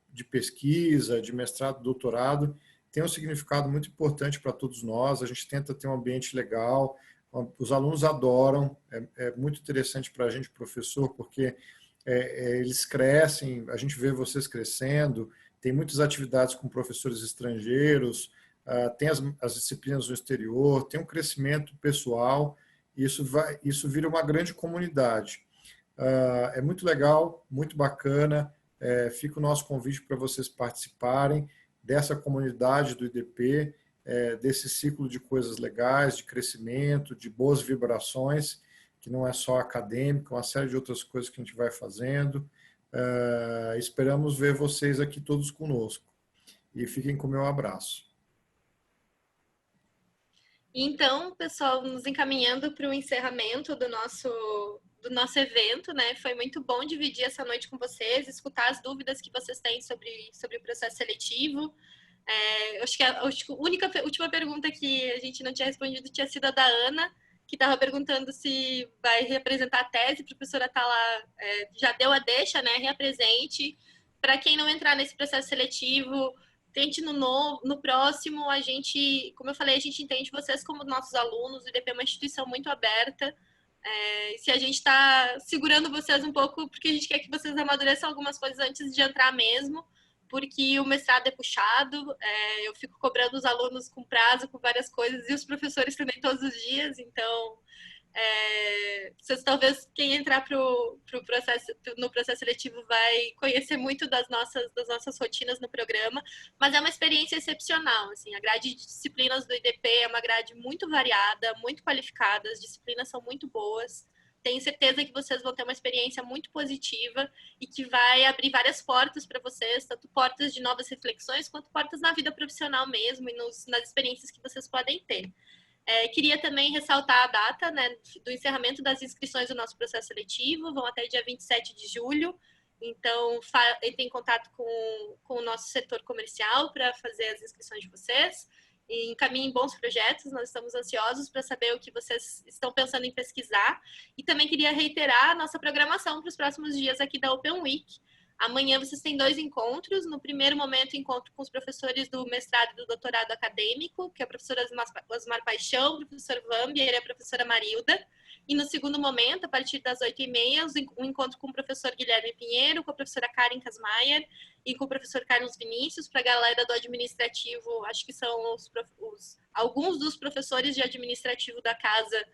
de pesquisa, de mestrado, doutorado, tem um significado muito importante para todos nós. A gente tenta ter um ambiente legal, os alunos adoram, é muito interessante para a gente, professor, porque eles crescem, a gente vê vocês crescendo, tem muitas atividades com professores estrangeiros, tem as disciplinas no exterior, tem um crescimento pessoal, e isso vira uma grande comunidade. É muito legal, muito bacana, fica o nosso convite para vocês participarem dessa comunidade do IDP, desse ciclo de coisas legais, de crescimento, de boas vibrações, que não é só acadêmico, uma série de outras coisas que a gente vai fazendo. Esperamos ver vocês aqui todos conosco. E fiquem com o meu abraço.
Então, pessoal, nos encaminhando para o encerramento do nosso evento, né? Foi muito bom dividir essa noite com vocês, escutar as dúvidas que vocês têm sobre o processo seletivo. Acho que a última pergunta que a gente não tinha respondido tinha sido a da Ana, que estava perguntando se vai reapresentar a tese. A professora está lá, já deu a deixa, né? Reapresente. Para quem não entrar nesse processo seletivo, tente no próximo. A gente, como eu falei, a gente entende vocês como nossos alunos. O IDP é uma instituição muito aberta. Se a gente está segurando vocês um pouco, porque a gente quer que vocês amadureçam algumas coisas antes de entrar mesmo, porque o mestrado é puxado, eu fico cobrando os alunos com prazo, com várias coisas, e os professores também todos os dias, então vocês, talvez quem entrar no processo seletivo vai conhecer muito das nossas rotinas no programa, mas é uma experiência excepcional. Assim, a grade de disciplinas do IDP é uma grade muito variada, muito qualificada, as disciplinas são muito boas. Tenho certeza que vocês vão ter uma experiência muito positiva e que vai abrir várias portas para vocês, tanto portas de novas reflexões, quanto portas na vida profissional mesmo e nas experiências que vocês podem ter. Queria também ressaltar a data, né, do encerramento das inscrições do nosso processo seletivo, vão até dia 27 de julho, então entre em contato com o nosso setor comercial para fazer as inscrições de vocês, e encaminhem bons projetos, nós estamos ansiosos para saber o que vocês estão pensando em pesquisar, e também queria reiterar a nossa programação para os próximos dias aqui da Open Week. Amanhã vocês têm 2 encontros. No primeiro momento, encontro com os professores do mestrado e do doutorado acadêmico, que é a professora Osmar Paixão, o professor Vambi e a professora Marilda. E no segundo momento, a partir das 8h30, um encontro com o professor Guilherme Pinheiro, com a professora Karen Kasmaier e com o professor Carlos Vinícius, para a galera do administrativo, acho que são alguns dos professores de administrativo da casa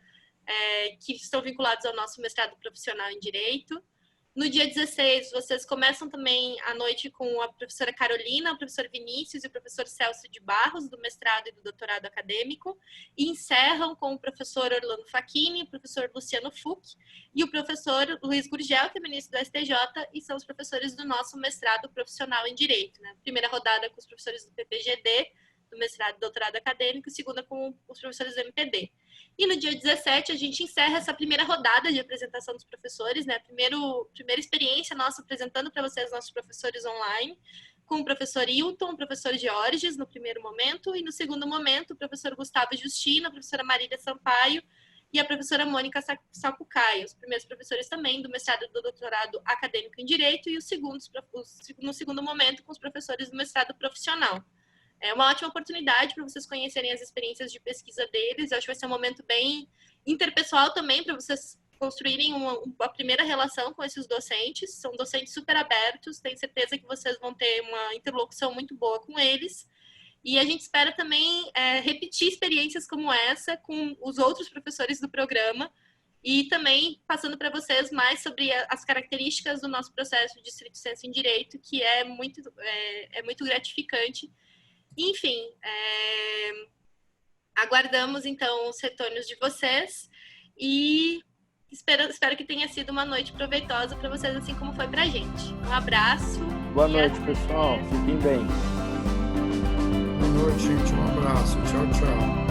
que estão vinculados ao nosso mestrado profissional em Direito. No dia 16, vocês começam também a noite com a professora Carolina, o professor Vinícius e o professor Celso de Barros, do mestrado e do doutorado acadêmico, e encerram com o professor Orlando Facchini, o professor Luciano Fuch e o professor Luiz Gurgel, que é ministro do STJ, e são os professores do nosso mestrado profissional em Direito. Né? Primeira rodada com os professores do PPGD, do mestrado e doutorado acadêmico, e segunda com os professores do MPD. E no dia 17, a gente encerra essa primeira rodada de apresentação dos professores, né? Primeira experiência nossa apresentando para vocês nossos professores online, com o professor Hilton, o professor Georges, no primeiro momento, e no segundo momento, o professor Gustavo Justino, a professora Marília Sampaio e a professora Mônica Sapucaia, os primeiros professores também do mestrado e do doutorado acadêmico em Direito, e no segundo momento com os professores do mestrado profissional. É uma ótima oportunidade para vocês conhecerem as experiências de pesquisa deles. Eu acho que vai ser um momento bem interpessoal também, para vocês construírem uma primeira relação com esses docentes. São docentes super abertos, tenho certeza que vocês vão ter uma interlocução muito boa com eles. E a gente espera também repetir experiências como essa com os outros professores do programa e também passando para vocês mais sobre as características do nosso processo de stricto sensu em Direito, que é muito gratificante. Enfim, aguardamos então os retornos de vocês e espero que tenha sido uma noite proveitosa para vocês, assim como foi para a gente. Um abraço.
Boa noite, pessoal. Fiquem bem.
Boa noite, gente. Um abraço. Tchau, tchau.